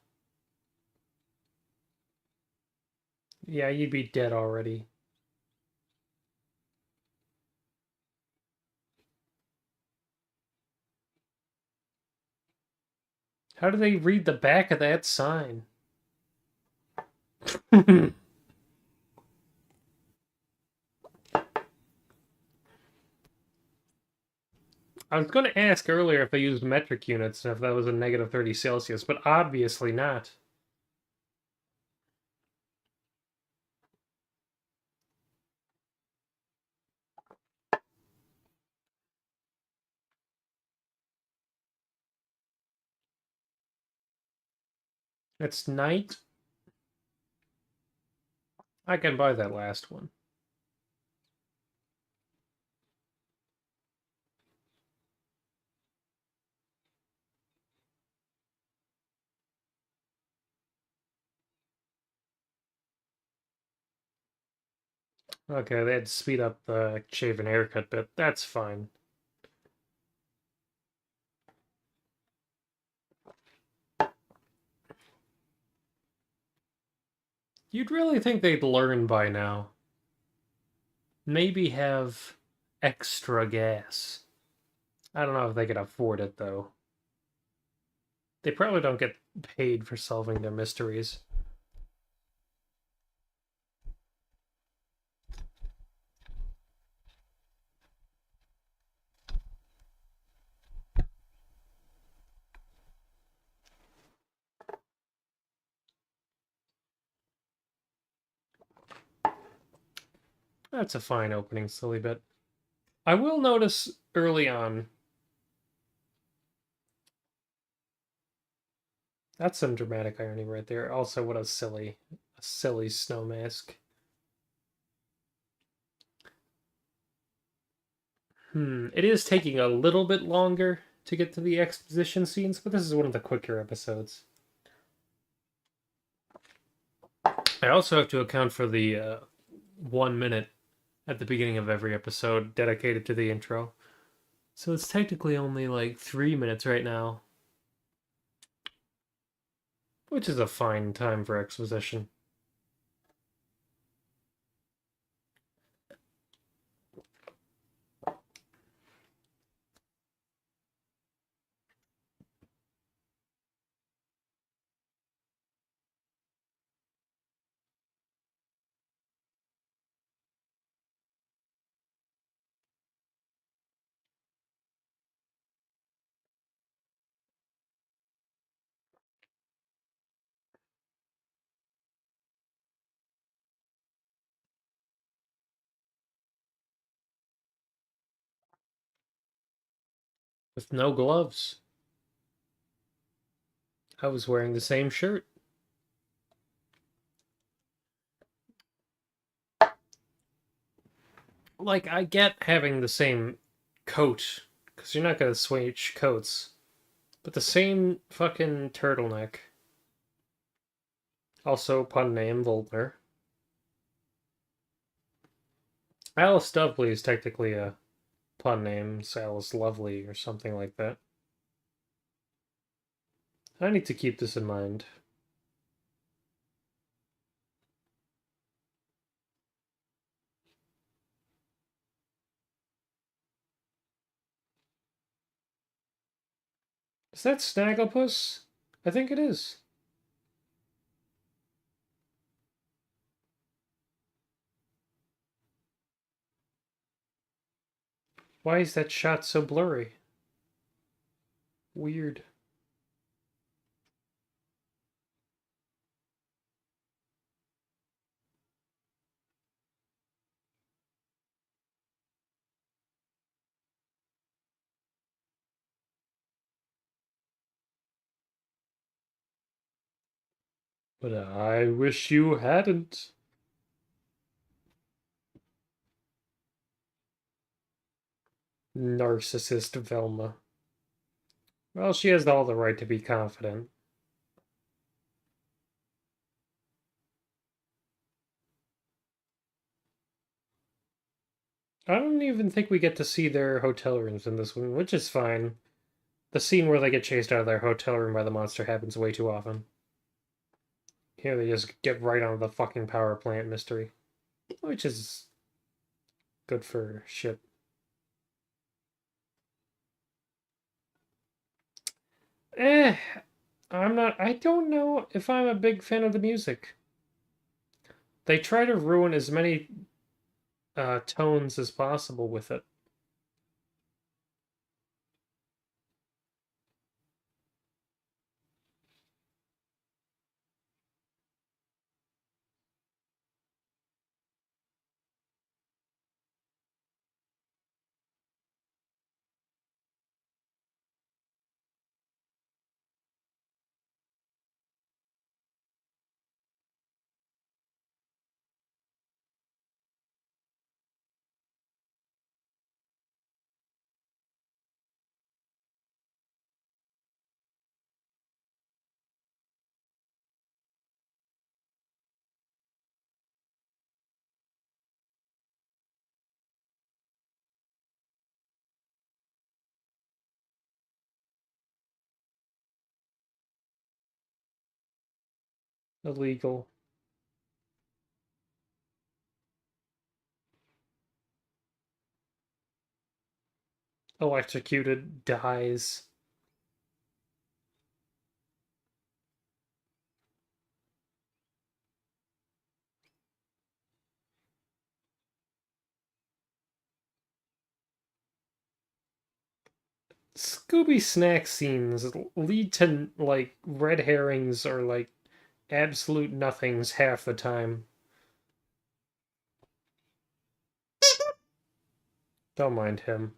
Yeah, you'd be dead already. How do they read the back of that sign? I was going to ask earlier if they used metric units and if that was a negative 30 Celsius, but obviously not. It's night. I can buy that last one. Okay, they had to speed up the shave and haircut bit. That's fine. You'd really think they'd learn by now. Maybe have extra gas. I don't know if they could afford it, though. They probably don't get paid for solving their mysteries. That's a fine opening silly bit. I will notice early on. That's some dramatic irony right there. Also, what a silly snow mask. It is taking a little bit longer to get to the exposition scenes, but this is one of the quicker episodes. I also have to account for the 1 minute at the beginning of every episode dedicated to the intro. So it's technically only like 3 minutes right now, which is a fine time for exposition. With no gloves. I was wearing the same shirt. Like, I get having the same coat, because you're not going to switch coats, but the same fucking turtleneck. Also, pun name, Voltner. Alice Dovely is technically a pun name, it's Alice Lovely or something like that. I need to keep this in mind. Is that Snagglepuss? I think it is. Why is that shot so blurry? Weird. But I wish you hadn't. Narcissist Velma. Well, she has all the right to be confident. I don't even think we get to see their hotel rooms in this one, which is fine. The scene where they get chased out of their hotel room by the monster happens way too often. Here they just get right on the fucking power plant mystery, which is good for shit. Eh, I don't know if I'm a big fan of the music. They try to ruin as many tones as possible with it. Illegal. Electrocuted, dies. Scooby snack scenes lead to like red herrings or like absolute nothings half the time. Don't mind him.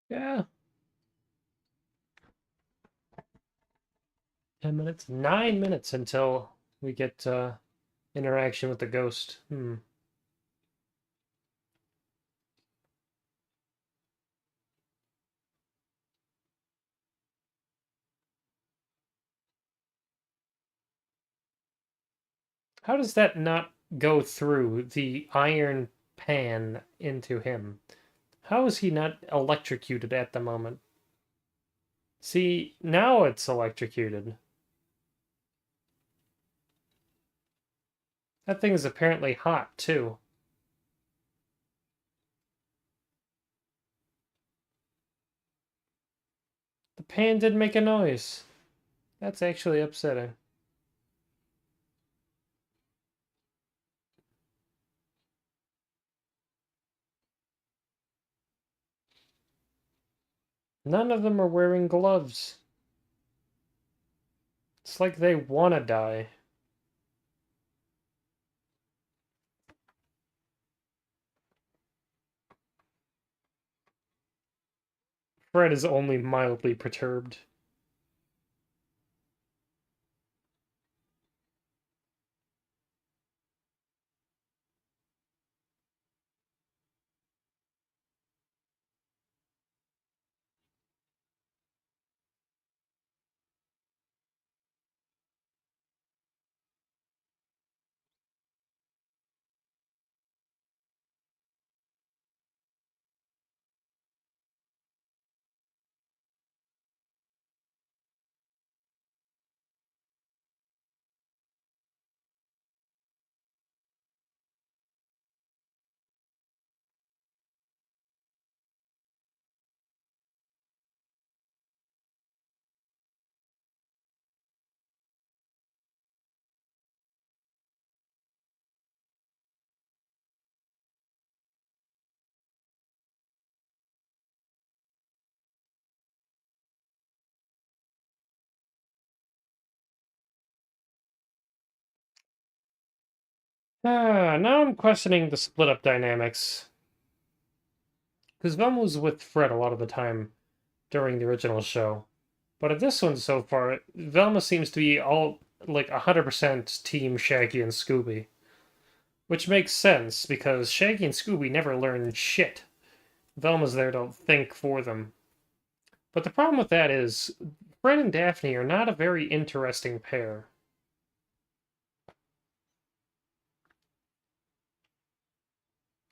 Yeah, 10 minutes, 9 minutes until we get interaction with the ghost. How does that not go through the iron pan into him? How is he not electrocuted at the moment? See, now it's electrocuted. That thing is apparently hot, too. The pan didn't make a noise. That's actually upsetting. None of them are wearing gloves. It's like they want to die. Fred is only mildly perturbed. Now I'm questioning the split up dynamics. Because Velma was with Fred a lot of the time during the original show. But in this one so far, Velma seems to be all like 100% Team Shaggy and Scooby. Which makes sense because Shaggy and Scooby never learn shit. Velma's there to think for them. But the problem with that is, Fred and Daphne are not a very interesting pair.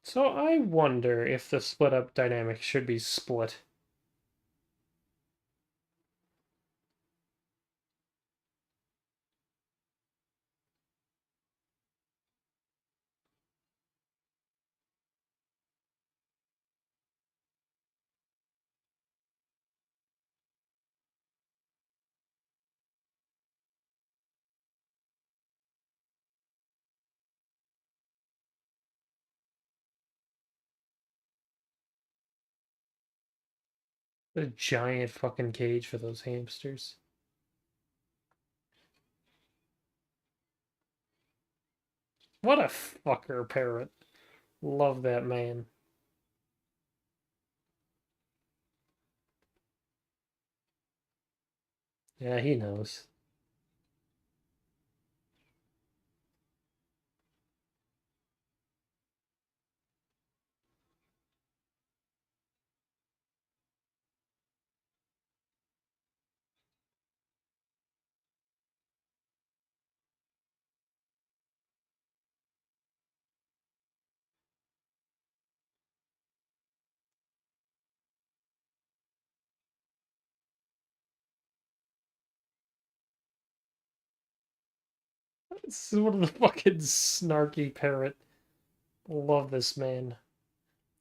So I wonder if the split up dynamic should be split. A giant fucking cage for those hamsters. What a fucker parrot. Love that man. Yeah, he knows. This is one of the fucking snarky parrot. Love this man.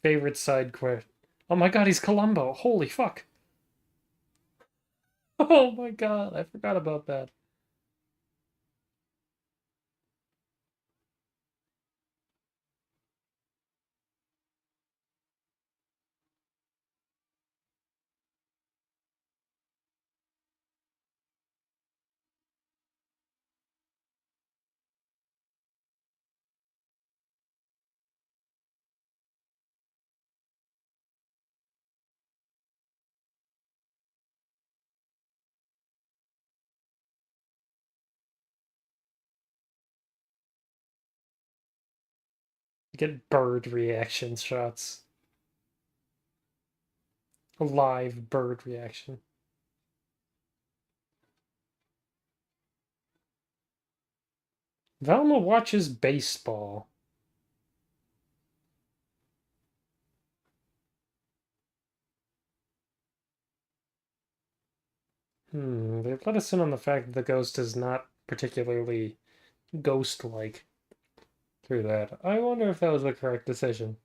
Favorite side quest. Oh my god, he's Columbo. Holy fuck. Oh my god, I forgot about that. Get bird reaction shots. A live bird reaction. Velma watches baseball. They let us in on the fact that the ghost is not particularly ghost-like through that. I wonder if that was the correct decision.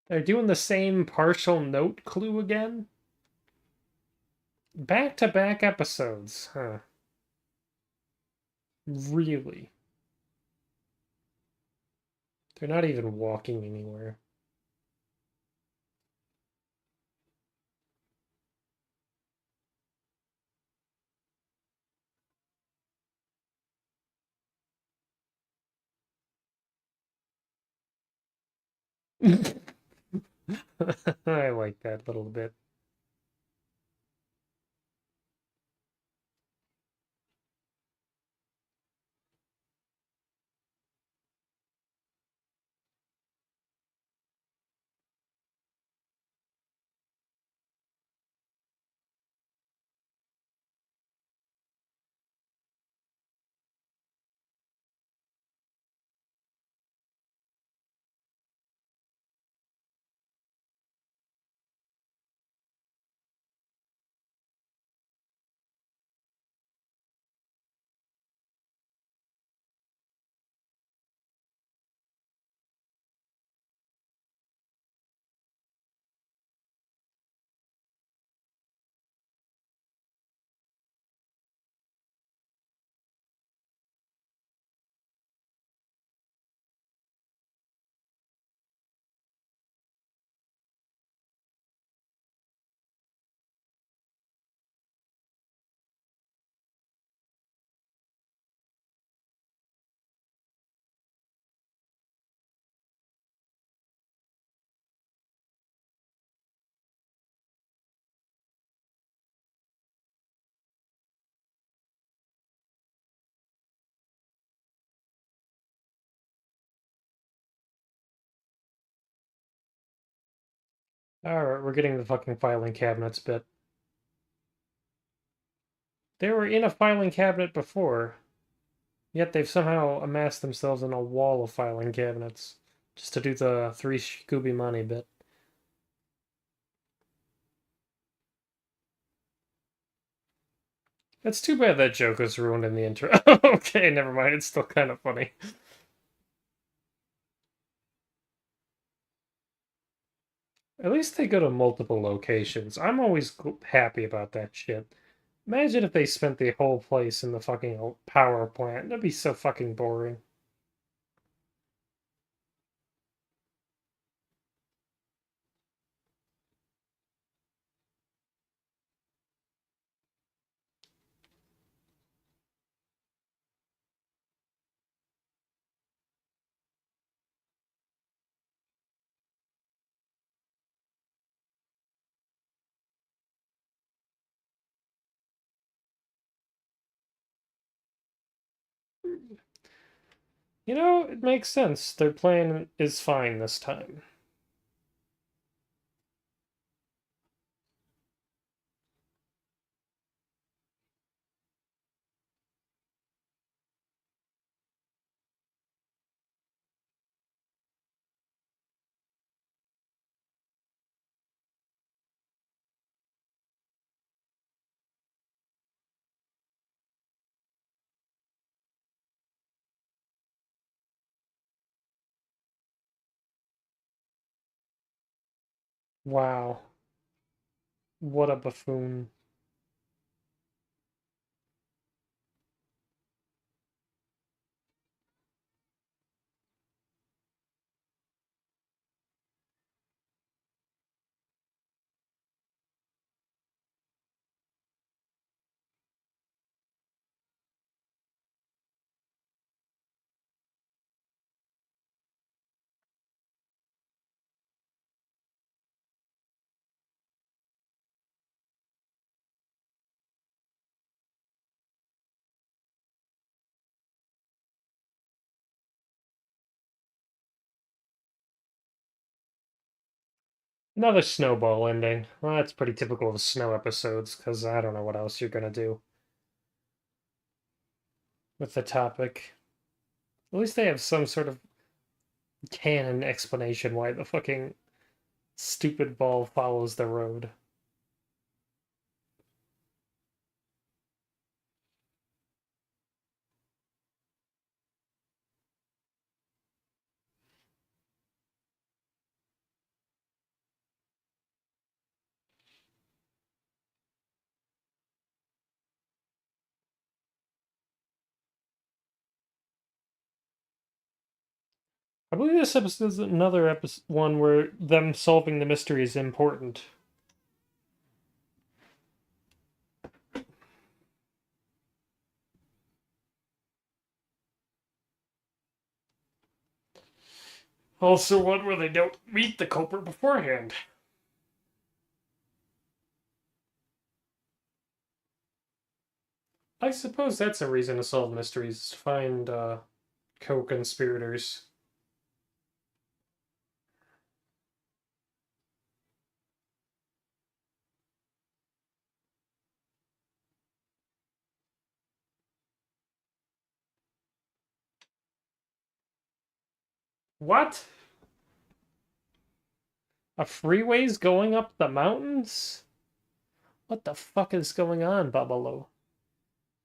They're doing the same partial note clue again? Back-to-back episodes, huh? Really? They're not even walking anywhere. I like that little bit. Alright, we're getting the fucking filing cabinets bit. They were in a filing cabinet before, yet they've somehow amassed themselves in a wall of filing cabinets just to do the three Scooby Money bit. It's too bad that joke was ruined in the intro. Okay, never mind. It's still kind of funny. At least they go to multiple locations. I'm always happy about that shit. Imagine if they spent the whole place in the fucking power plant. That'd be so fucking boring. You know, it makes sense. Their plan is fine this time. Wow. What a buffoon. Another snowball ending. Well, that's pretty typical of snow episodes, because I don't know what else you're gonna do with the topic. At least they have some sort of canon explanation why the fucking stupid ball follows the road. I believe this episode is another episode, one where them solving the mystery is important. Also, one where they don't meet the culprit beforehand. I suppose that's a reason to solve mysteries, find co-conspirators. What? A freeway's going up the mountains? What the fuck is going on, Babalo?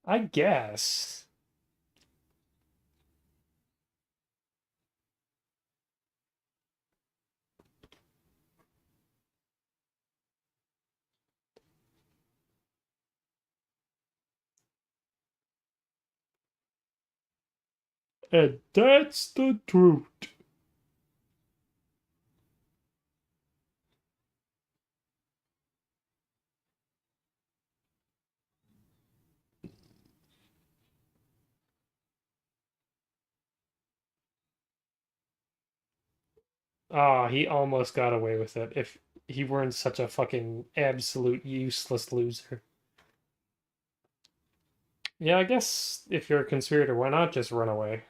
I guess. And that's the truth. Ah, he almost got away with it if he weren't such a fucking absolute useless loser. Yeah, I guess if you're a conspirator, why not just run away?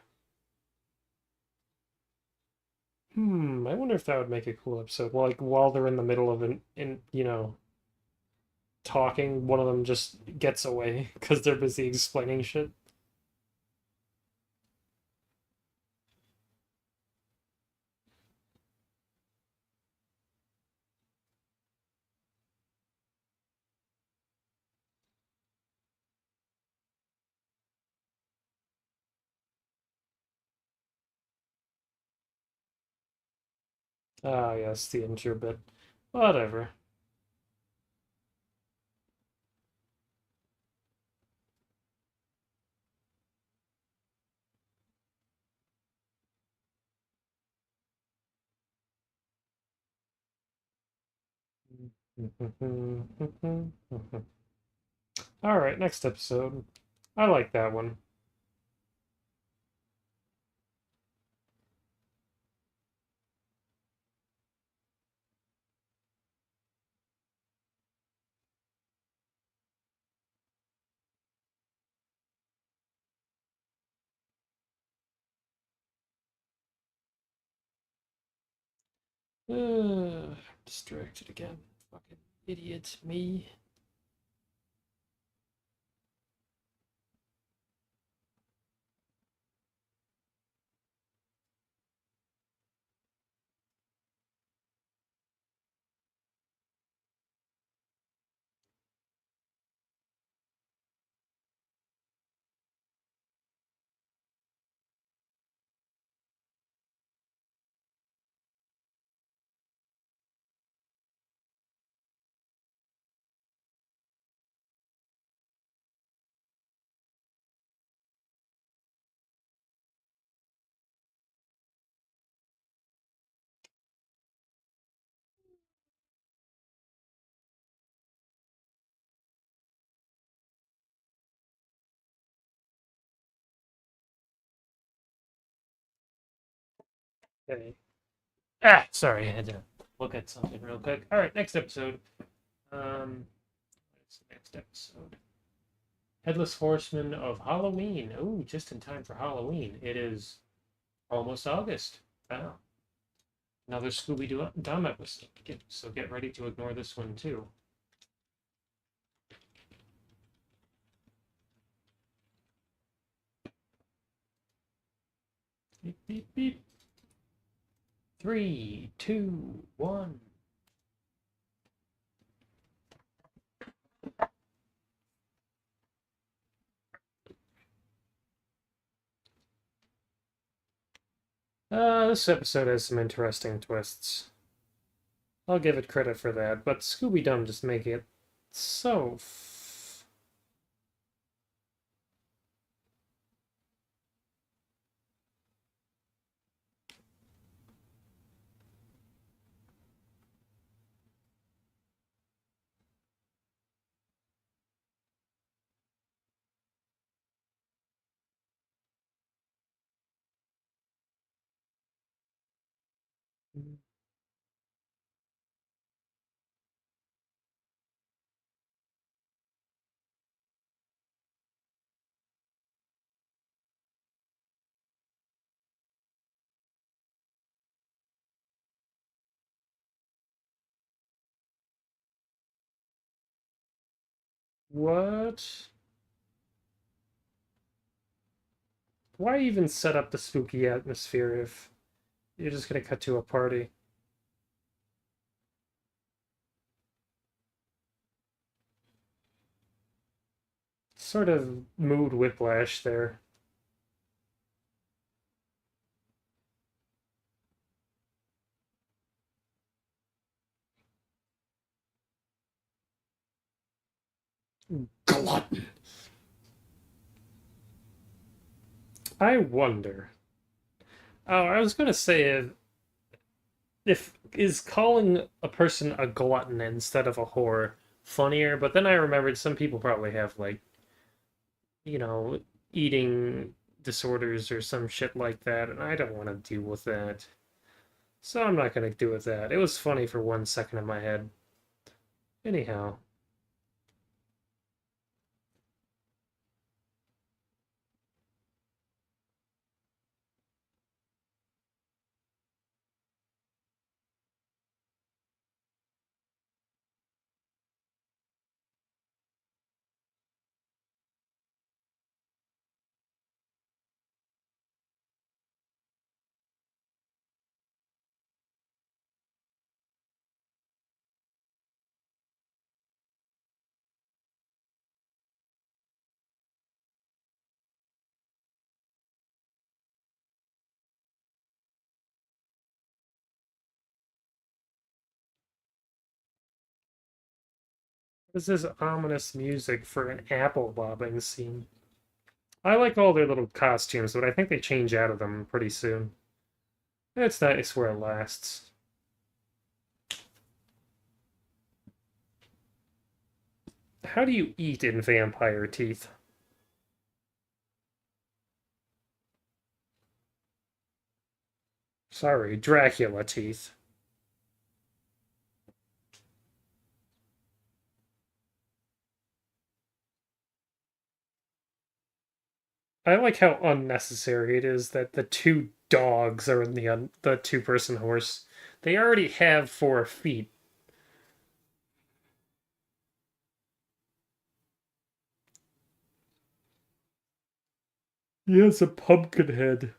I wonder if that would make a cool episode. Well, like while they're in the middle of talking, one of them just gets away because they're busy explaining shit. Ah, yes, the intro bit. Whatever. All right, next episode. I like that one. Distracted again. Fucking idiot, me. Okay. Ah, sorry, I had to look at something real quick. All right, next episode. What's the next episode? Headless Horseman of Halloween. Oh, just in time for Halloween. It is almost August. Wow. Another Scooby-Doo Dumb episode. So get ready to ignore this one too. Beep, beep, beep. 3, 2, 1. This episode has some interesting twists. I'll give it credit for that, but Scooby-Doo just make it so What? Why even set up the spooky atmosphere if you're just gonna cut to a party? Sort of mood whiplash there. Glutton. I wonder. Oh, I was gonna say if is calling a person a glutton instead of a whore funnier, but then I remembered some people probably have like, you know, eating disorders or some shit like that, and I don't want to deal with that. So I'm not gonna do with that. It was funny for 1 second in my head. Anyhow, this is ominous music for an apple bobbing scene. I like all their little costumes, but I think they change out of them pretty soon. It's nice where it lasts. How do you eat in vampire teeth? Sorry, Dracula teeth. I like how unnecessary it is that the two dogs are in the two-person horse. They already have 4 feet. He has a pumpkin head.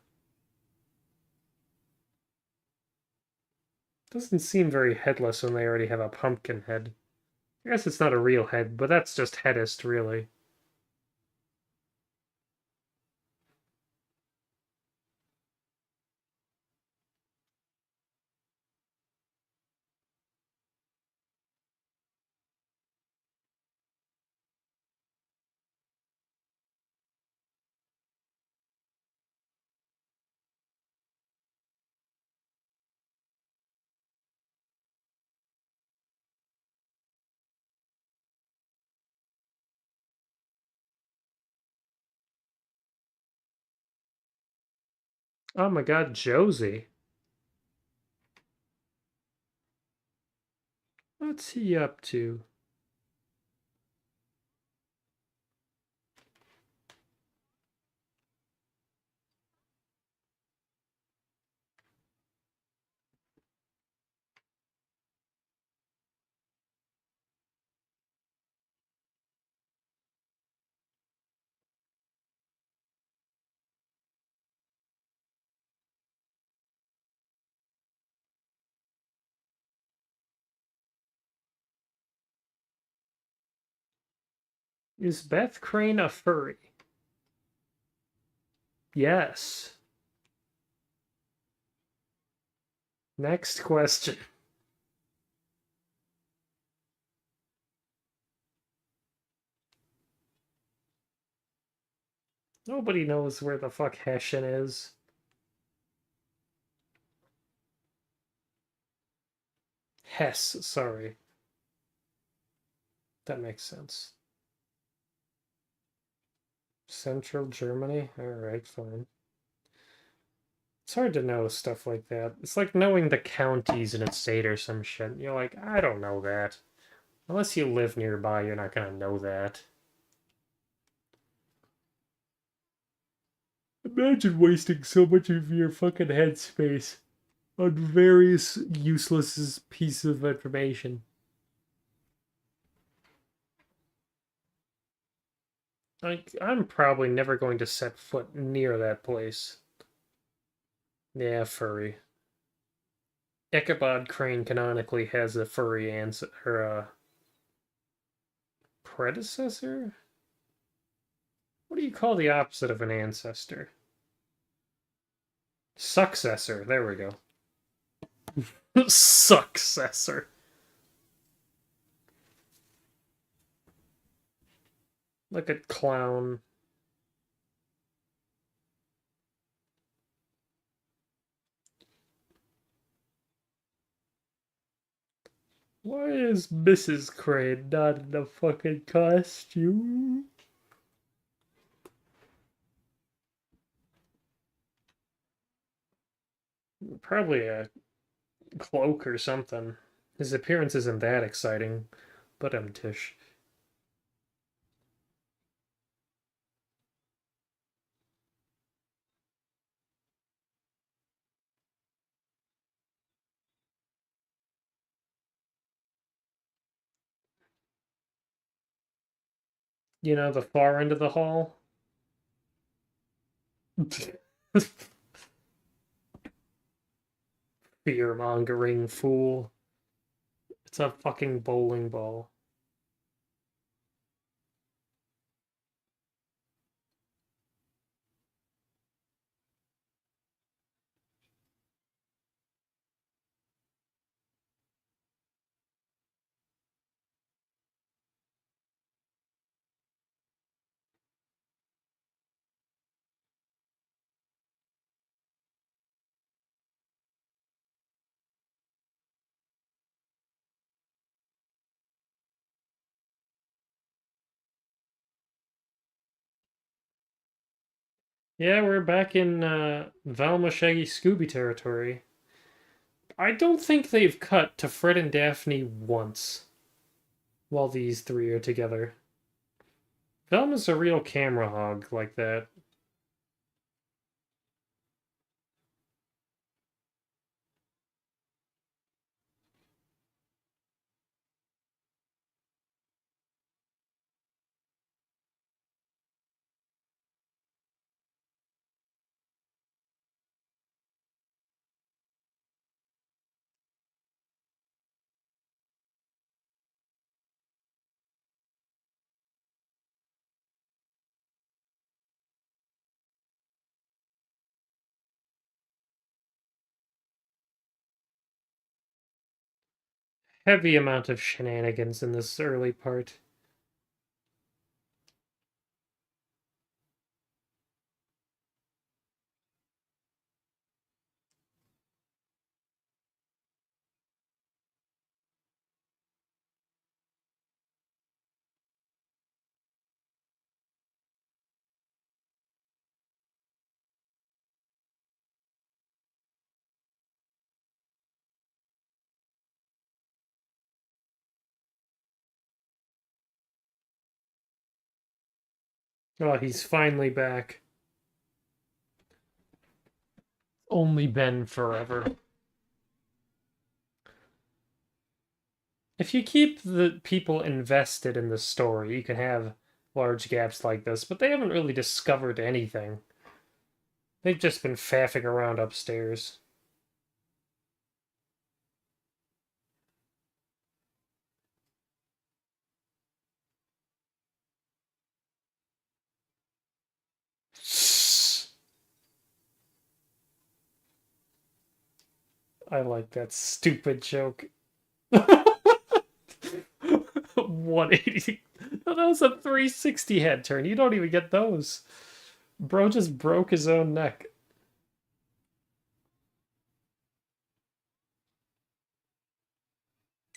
Doesn't seem very headless when they already have a pumpkin head. I guess it's not a real head, but that's just headist, really. Oh my god, Josie. What's he up to? Is Beth Crane a furry? Yes. Next question. Nobody knows where the fuck Hessian is. Hess, sorry. That makes sense. Central Germany? Alright, fine. It's hard to know stuff like that. It's like knowing the counties in a state or some shit. You're like, I don't know that. Unless you live nearby, you're not gonna know that. Imagine wasting so much of your fucking headspace on various useless pieces of information. Like, I'm probably never going to set foot near that place. Yeah, furry. Ichabod Crane canonically has a furry or a predecessor? What do you call the opposite of an ancestor? Successor. There we go. Successor. Like a clown. Why is Mrs. Crane not in the fucking costume? Probably a cloak or something. His appearance isn't that exciting, but Tish. You know, the far end of the hall? Fear mongering fool. It's a fucking bowling ball. Yeah, we're back in Velma Shaggy Scooby territory. I don't think they've cut to Fred and Daphne once while these three are together. Velma's a real camera hog like that. Heavy amount of shenanigans in this early part. Oh, he's finally back. Only been forever. If you keep the people invested in the story, you can have large gaps like this, but they haven't really discovered anything. They've just been faffing around upstairs. I like that stupid joke. 180. That was a 360 head turn. You don't even get those. Bro just broke his own neck.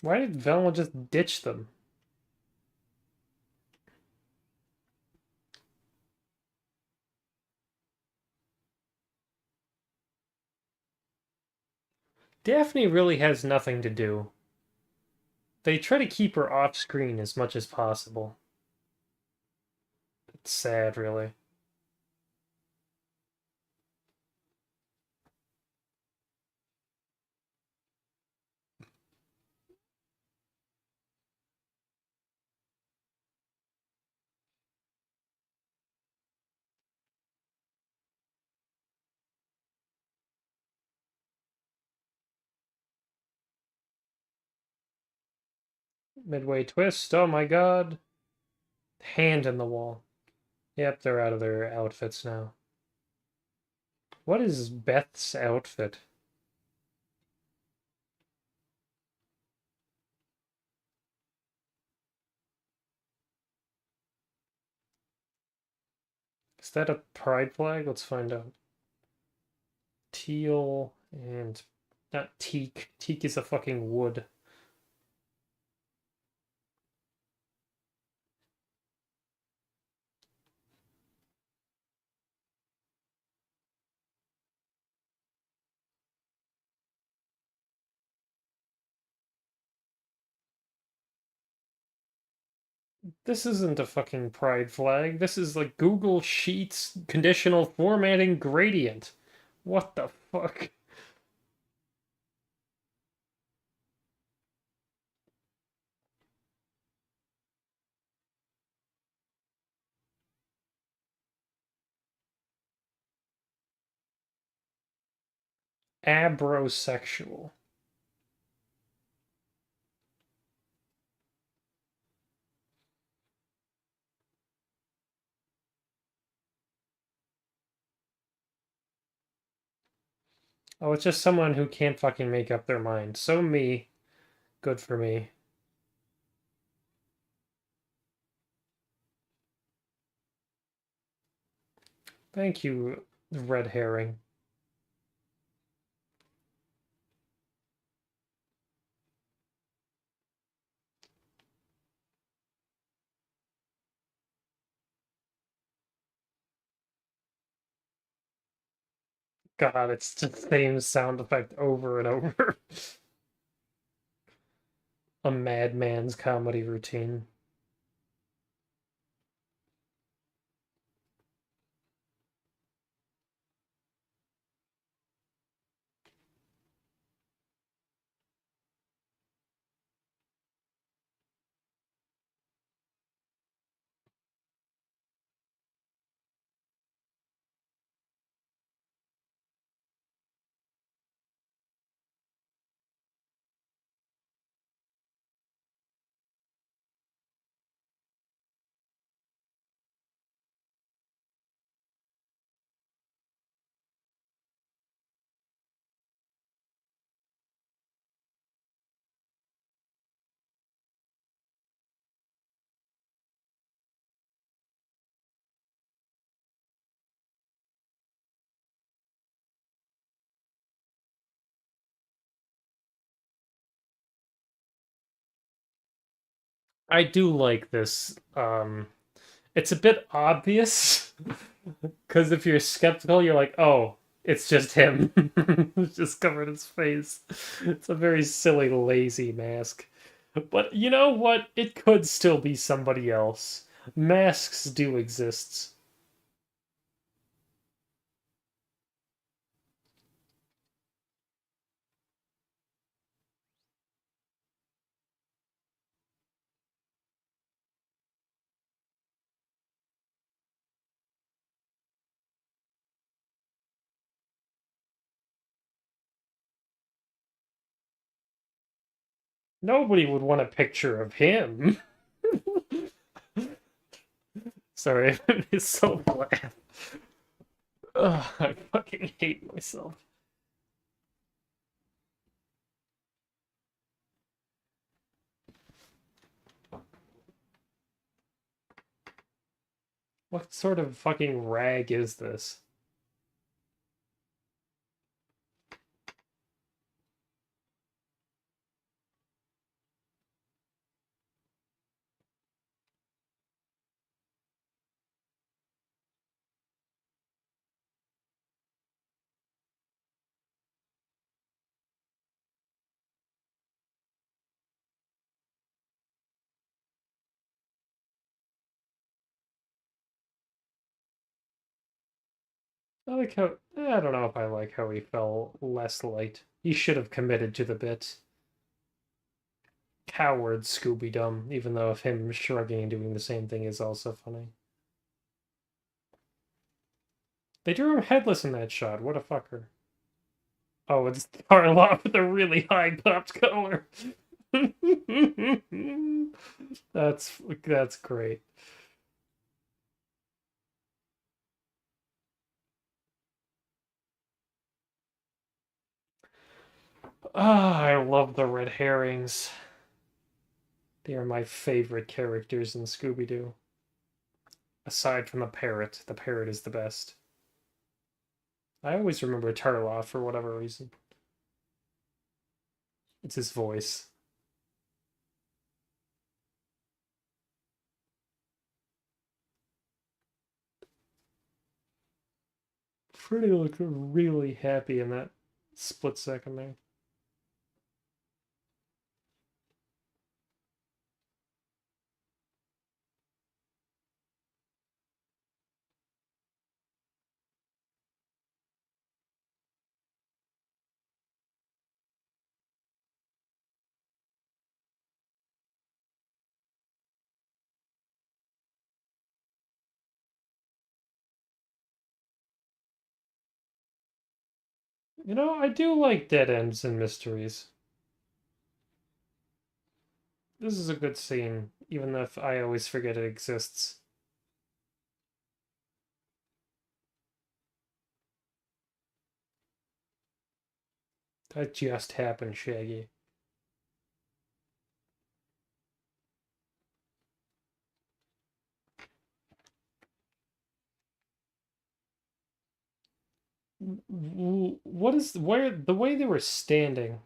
Why did Velma just ditch them? Daphne really has nothing to do. They try to keep her off screen as much as possible. It's sad, really. Midway twist. Oh my god. Hand in the wall. Yep, they're out of their outfits now. What is Beth's outfit? Is that a pride flag? Let's find out. Teal and not teak. Teak is a fucking wood. This isn't a fucking pride flag. This is like Google Sheets conditional formatting gradient. What the fuck? Abrosexual. Oh, it's just someone who can't fucking make up their mind. So me. Good for me. Thank you, red herring. God, it's the same sound effect over and over. A madman's comedy routine. I do like this. It's a bit obvious because if you're skeptical, you're like, oh, it's just him. It's just covered his face. It's a very silly, lazy mask. But you know what? It could still be somebody else. Masks do exist. Nobody would want a picture of him. Sorry, it's so bland. Ugh, I fucking hate myself. What sort of fucking rag is this? I like how I don't know if I like how he fell less light. He should have committed to the bit. Coward Scooby-Doo, even though if him shrugging and doing the same thing is also funny. They drew him headless in that shot. What a fucker. Oh, it's Tarloff with a really high popped collar. That's great. Ah, I love the red herrings. They are my favorite characters in Scooby-Doo. Aside from the parrot is the best. I always remember Tarloff for whatever reason. It's his voice. Freddy looked really happy in that split second there. You know, I do like dead ends and mysteries. This is a good scene, even if I always forget it exists. That just happened, Shaggy. What is where the way they were standing?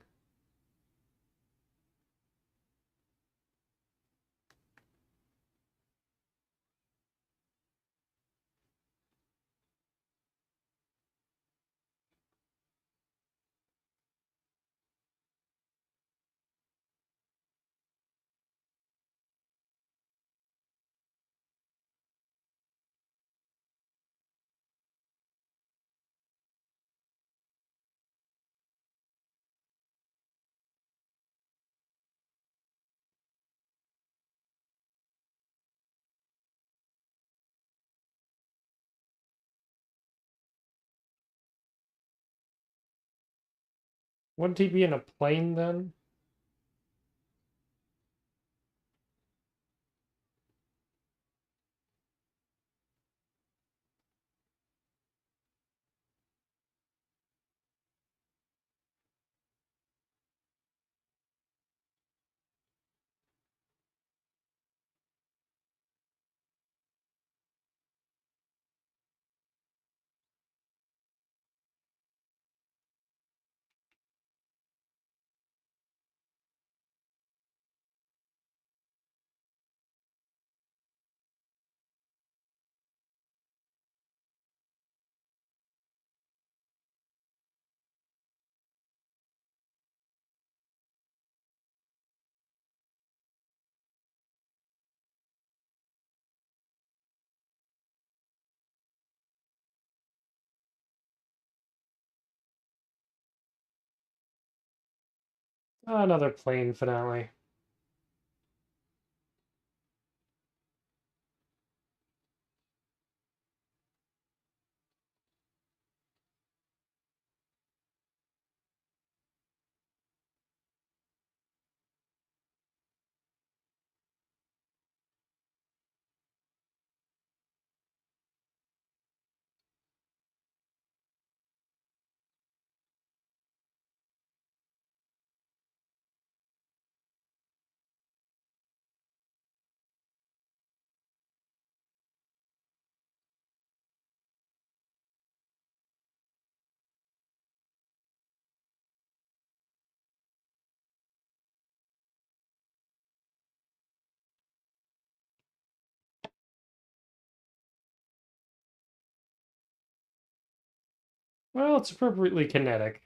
Wouldn't he be in a plane then? Another plane finale. Well, it's appropriately kinetic.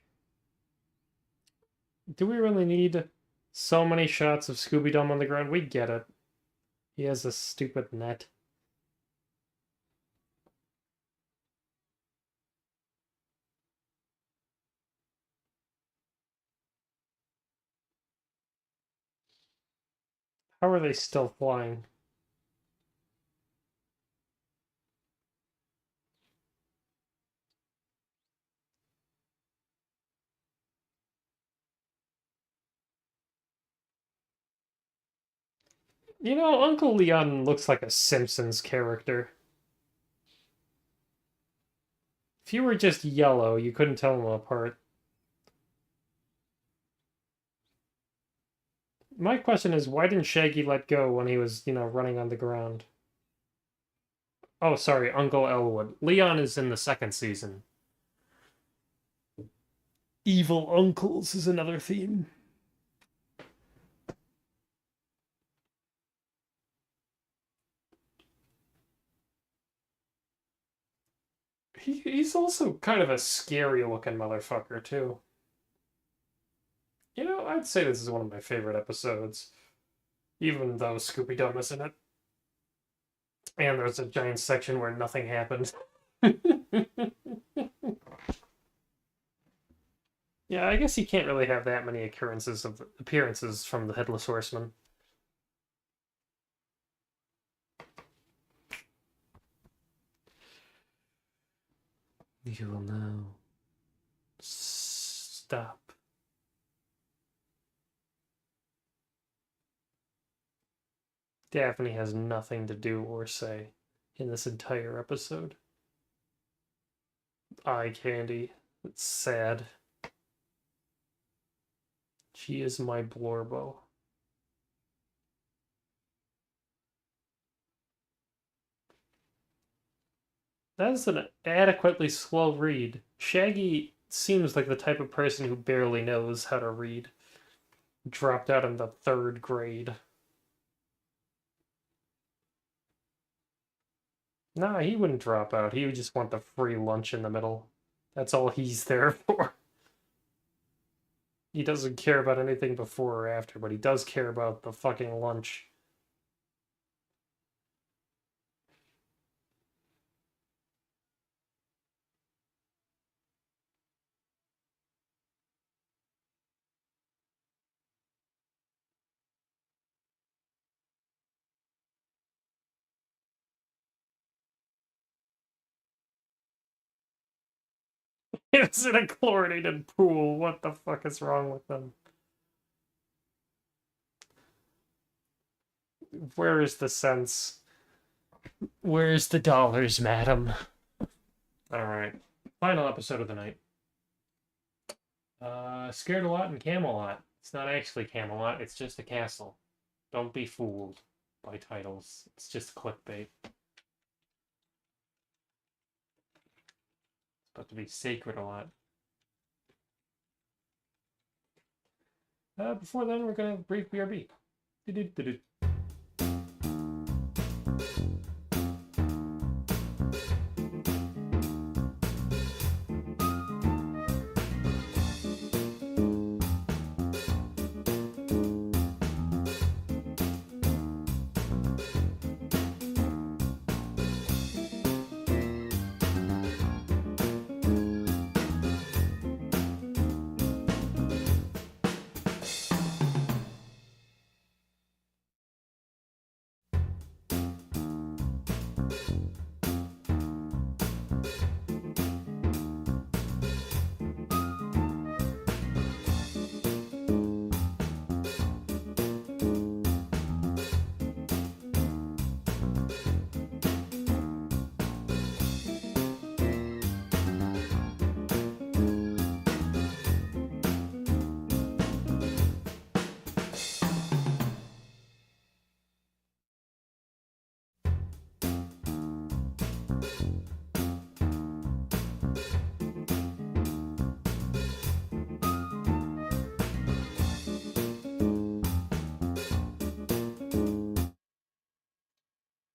Do we really need so many shots of Scooby-Doo on the ground? We get it. He has a stupid net. How are they still flying? You know, Uncle Leon looks like a Simpsons character. If you were just yellow, you couldn't tell them apart. My question is, why didn't Shaggy let go when he was, running on the ground? Oh, sorry, Uncle Elwood. Leon is in the second season. Evil uncles is another theme. He's also kind of a scary looking motherfucker, too. I'd say this is one of my favorite episodes, even though Scooby-Doo is in it. And there's a giant section where nothing happened. Yeah, I guess you can't really have that many appearances from the Headless Horseman. You will now stop. Daphne has nothing to do or say in this entire episode. Eye candy. It's sad. She is my Blorbo. That is an adequately slow read. Shaggy seems like the type of person who barely knows how to read. Dropped out in the third grade. Nah, he wouldn't drop out. He would just want the free lunch in the middle. That's all he's there for. He doesn't care about anything before or after, but he does care about the fucking lunch. It's in a chlorinated pool. What the fuck is wrong with them? Where is the sense? Where's the dollars, madam? Alright. Final episode of the night. Scared a Lot in Camelot. It's not actually Camelot, it's just a castle. Don't be fooled by titles. It's just clickbait. It's about to be Sacred a Lot. Before then, we're gonna brief BRB.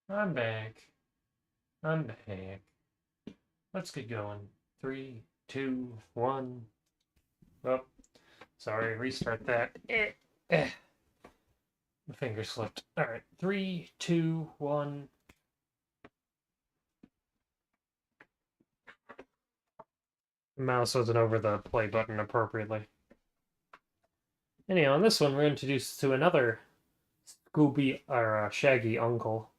I'm back. I'm back. Let's get going. 3, 2, 1. Oh, sorry, restart that. My finger slipped. Alright, 3, 2, 1. The mouse wasn't over the play button appropriately. Anyhow, on this one, we're introduced to another Scooby or Shaggy uncle.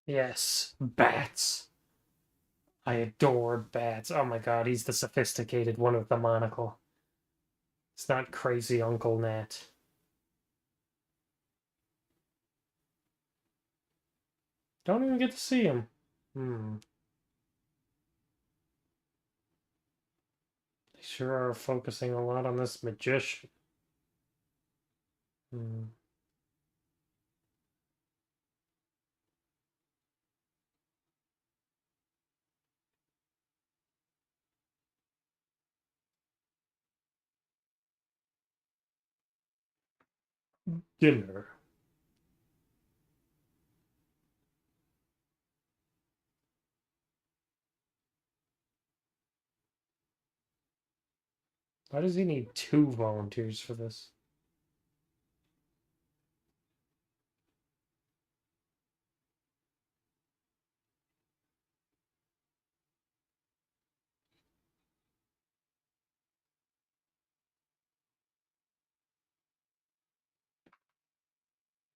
Yes, bats. I adore bats. Oh my god, he's the sophisticated one with the monocle. It's not crazy Uncle Nat. Don't even get to see him. Hmm. They sure are focusing a lot on this magician. Hmm. Dinner. Why does he need two volunteers for this?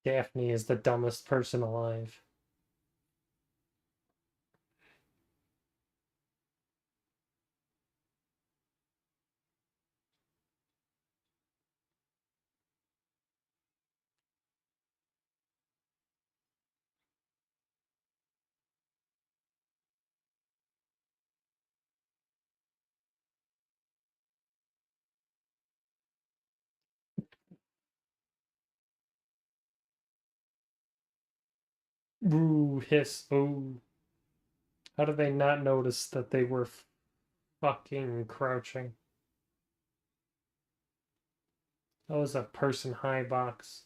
Daphne is the dumbest person alive. Ooh, hiss. Oh. How did they not notice that they were fucking crouching? That was a person high box.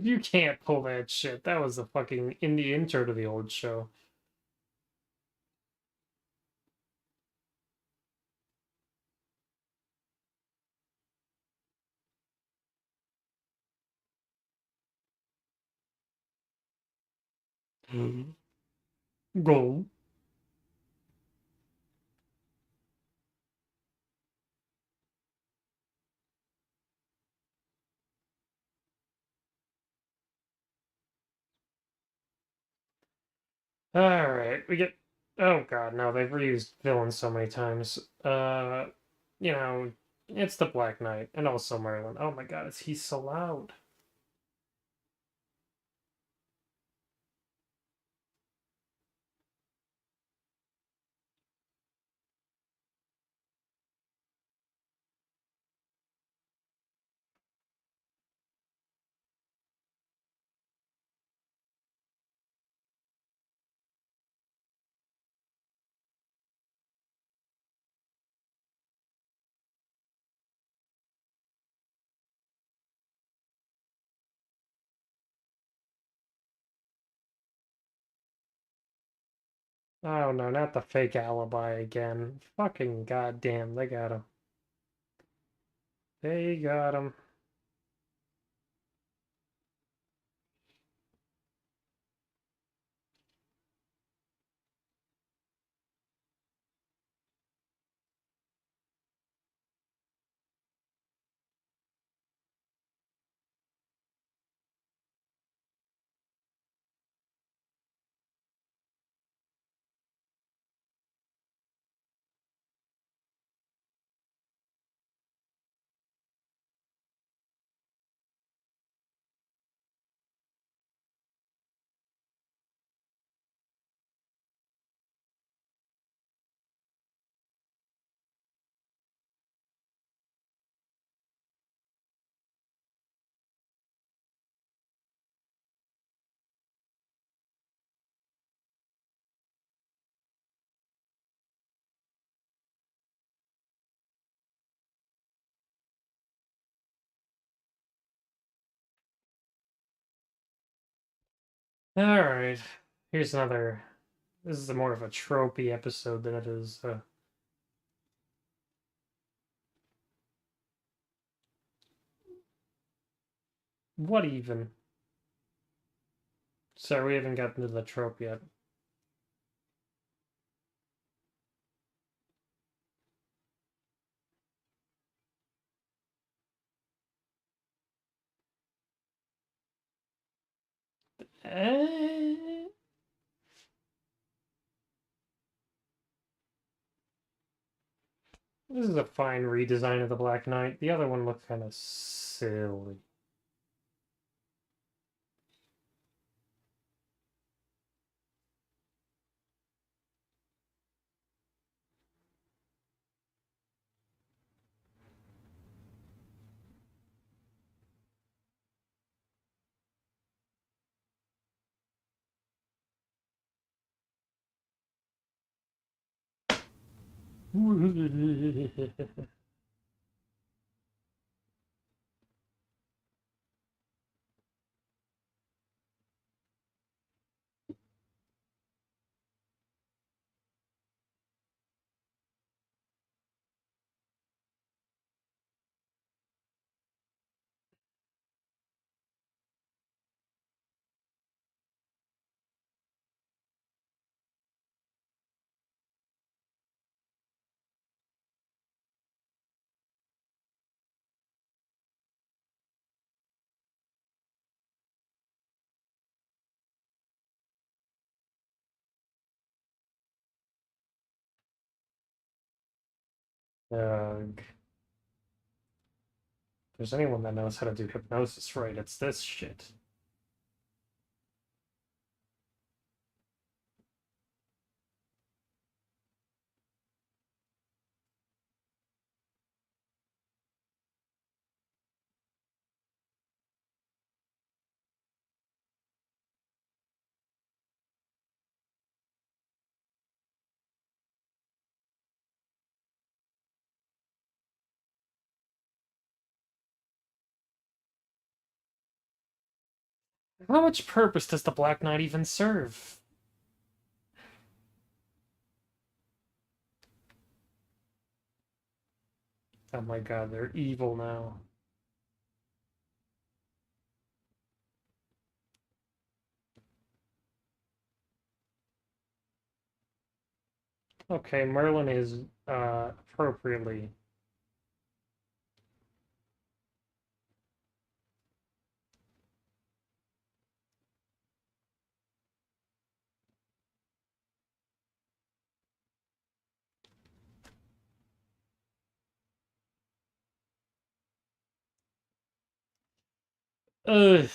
You can't pull that shit. That was the fucking in the intro to the old show. Go. Alright, we get. Oh god, no, they've reused villains so many times. You know, it's the Black Knight, and also Merlin. Oh my god, he's so loud. Oh no, not the fake alibi again. Fucking goddamn, they got him. They got him. Alright. Here's another. This is more of a tropey episode than it is. What even? Sorry, we haven't gotten to the trope yet. Eh, this is a fine redesign of the Black Knight. The other one looks kind of silly. Ugh. If there's anyone that knows how to do hypnosis right, it's this shit. How much purpose does the Black Knight even serve? Oh my god, they're evil now. Okay, Merlin is appropriately. Ugh.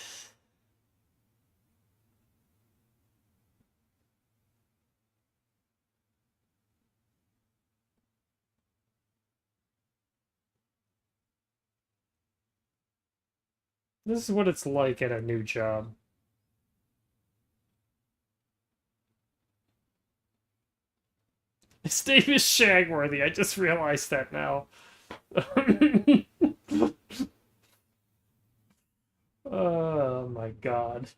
This is what it's like at a new job. His name is Shagworthy. I just realized that now. Oh my god.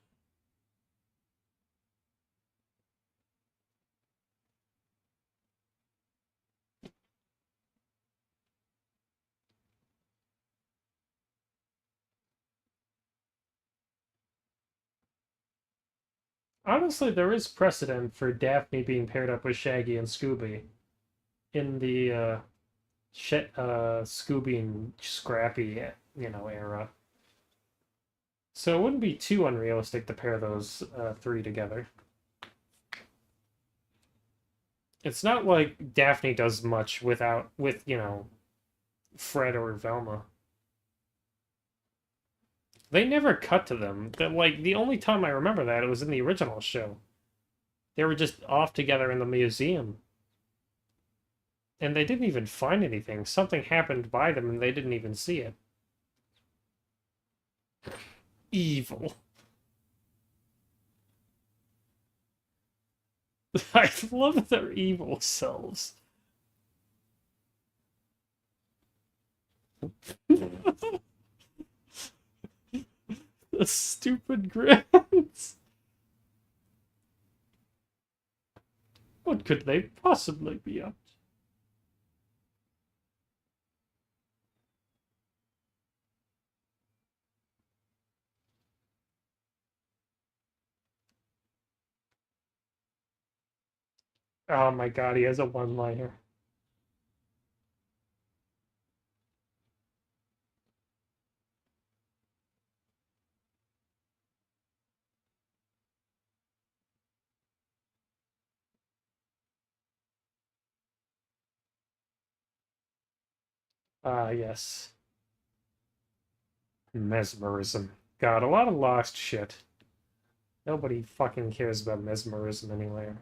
Honestly, there is precedent for Daphne being paired up with Shaggy and Scooby in the Scooby and Scrappy, era. So it wouldn't be too unrealistic to pair those three together. It's not like Daphne does much with Fred or Velma. They never cut to them. Like the only time I remember that it was in the original show. They were just off together in the museum. And they didn't even find anything. Something happened by them and they didn't even see it. Evil. I love their evil selves. The stupid grins. What could they possibly be up to? Oh my god, he has a one-liner. Ah, yes. Mesmerism. God, a lot of lost shit. Nobody fucking cares about mesmerism anywhere.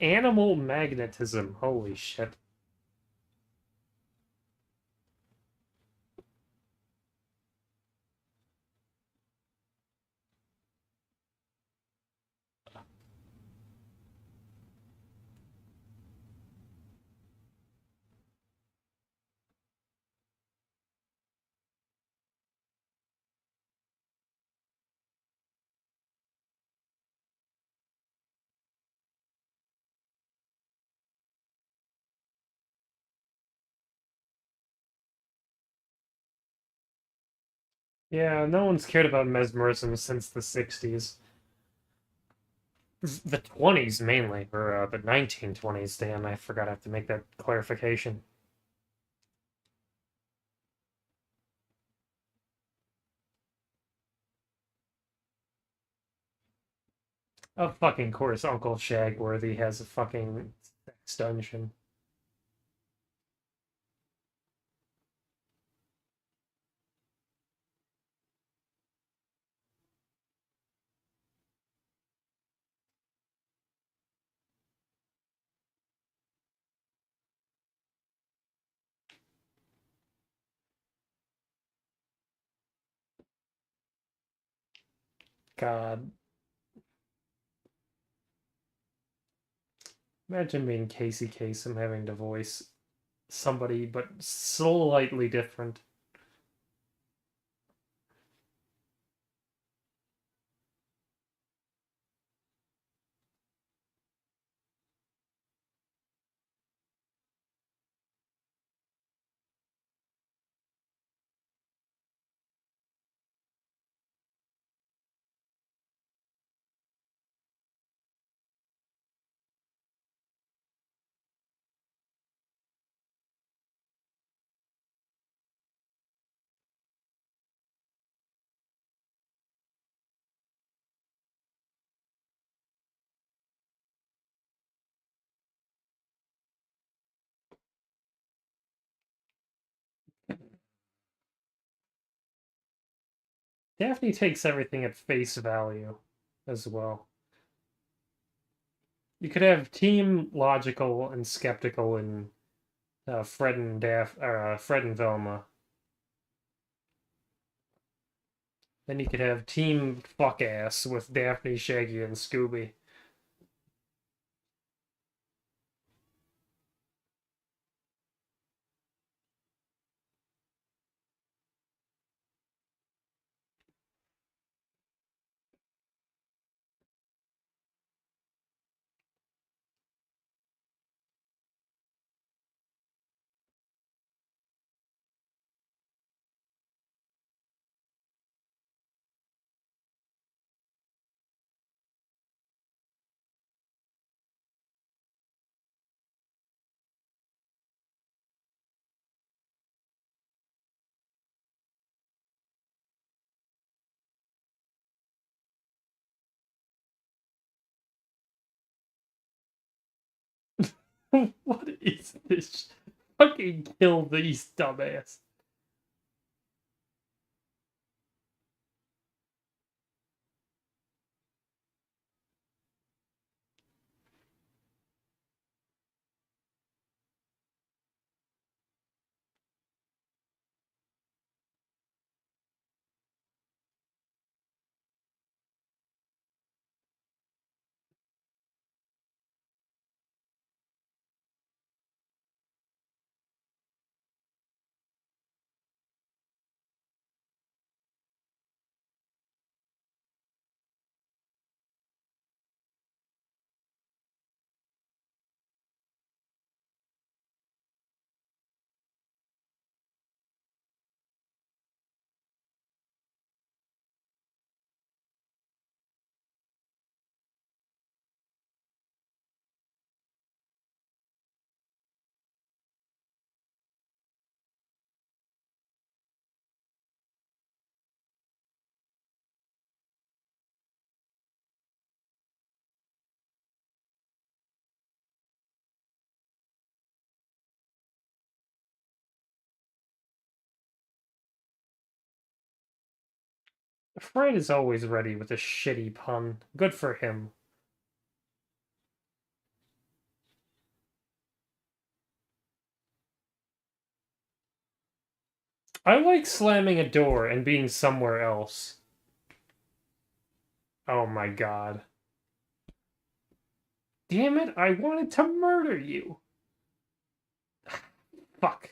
Animal magnetism. Holy shit. Yeah, no one's cared about mesmerism since the 60s. The 20s mainly, or the 1920s, damn, I forgot I have to make that clarification. Of fucking course, Uncle Shagworthy has a fucking sex dungeon. God, imagine being Casey Kasem having to voice somebody but slightly different. Daphne takes everything at face value as well. You could have Team Logical and Skeptical in Fred and Velma. Then you could have Team Fuck Ass with Daphne, Shaggy, and Scooby. What is this? Fucking kill these dumbass. Fred is always ready with a shitty pun. Good for him. I like slamming a door and being somewhere else. Oh my god. Damn it, I wanted to murder you. Fuck.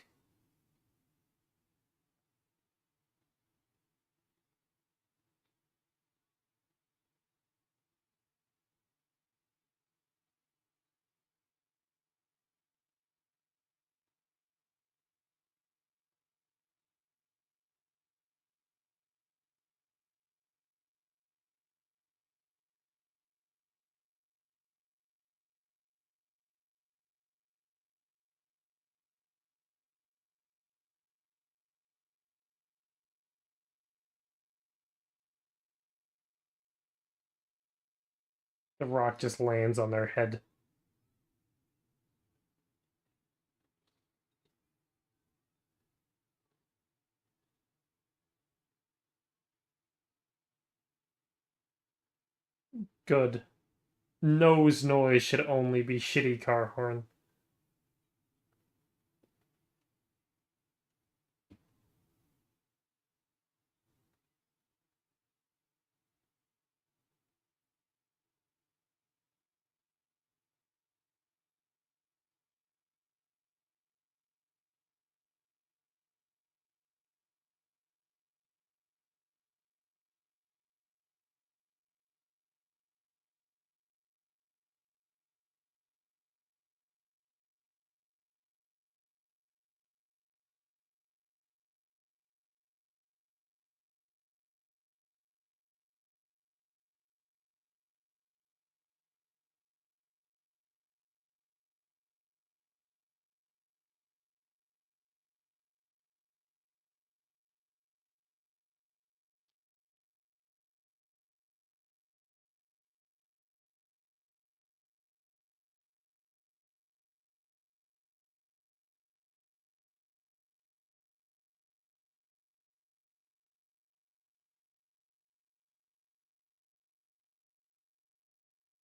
The rock just lands on their head. Good. Nose noise should only be shitty car horn.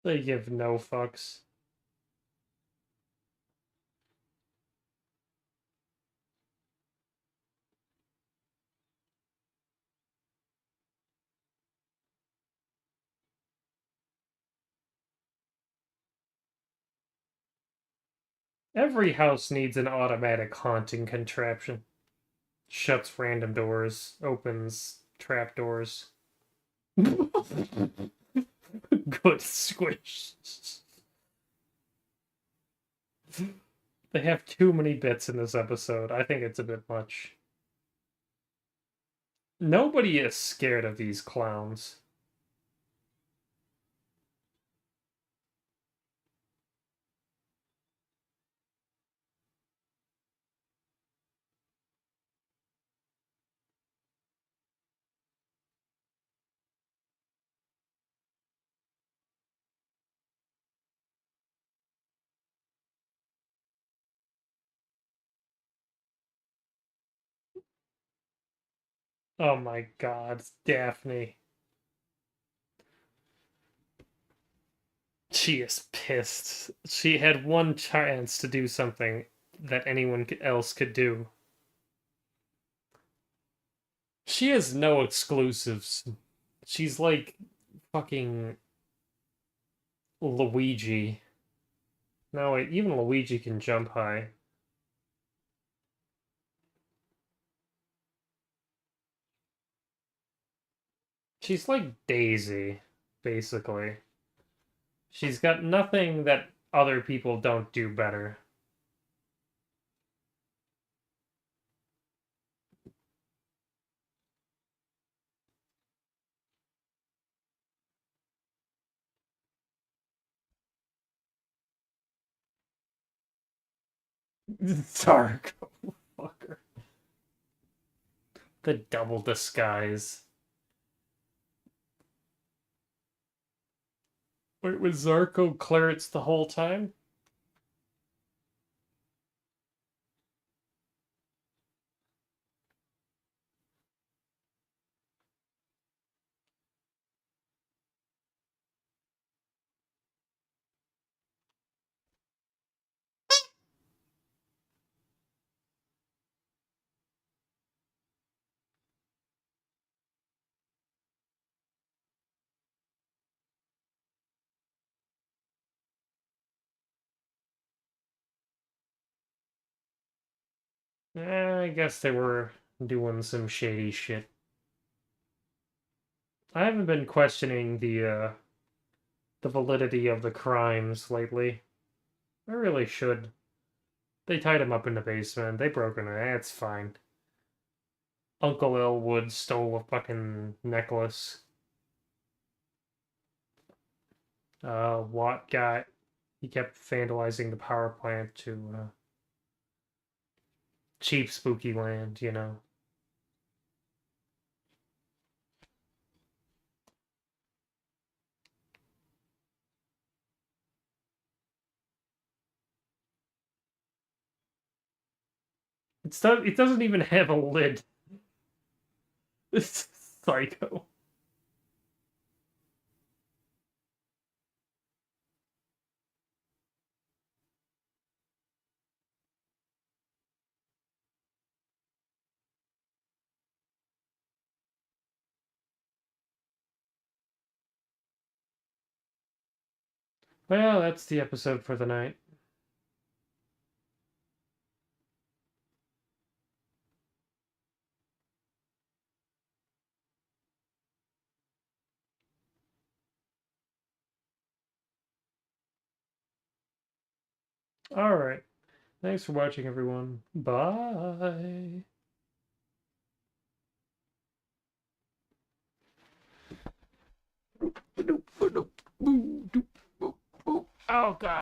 They give no fucks. Every house needs an automatic haunting contraption. Shuts random doors, opens trap doors. Good squish. They have too many bits in this episode. I think it's a bit much. Nobody is scared of these clowns. Oh my God, Daphne. She is pissed. She had one chance to do something that anyone else could do. She has no exclusives. She's like fucking Luigi. No, wait, even Luigi can jump high. She's like Daisy, basically. She's got nothing that other people don't do better. Dark fucker. The double disguise. Wait, was Zarko Clarence the whole time? I guess they were doing some shady shit. I haven't been questioning the validity of the crimes lately. I really should. They tied him up in the basement. They broke in it. It's fine. Uncle Elwood stole a fucking necklace. Watt got he kept vandalizing the power plant to cheap spooky land, you know. It doesn't even have a lid. It's psycho. Well, that's the episode for the night. All right. Thanks for watching, everyone. Bye. Oh, God.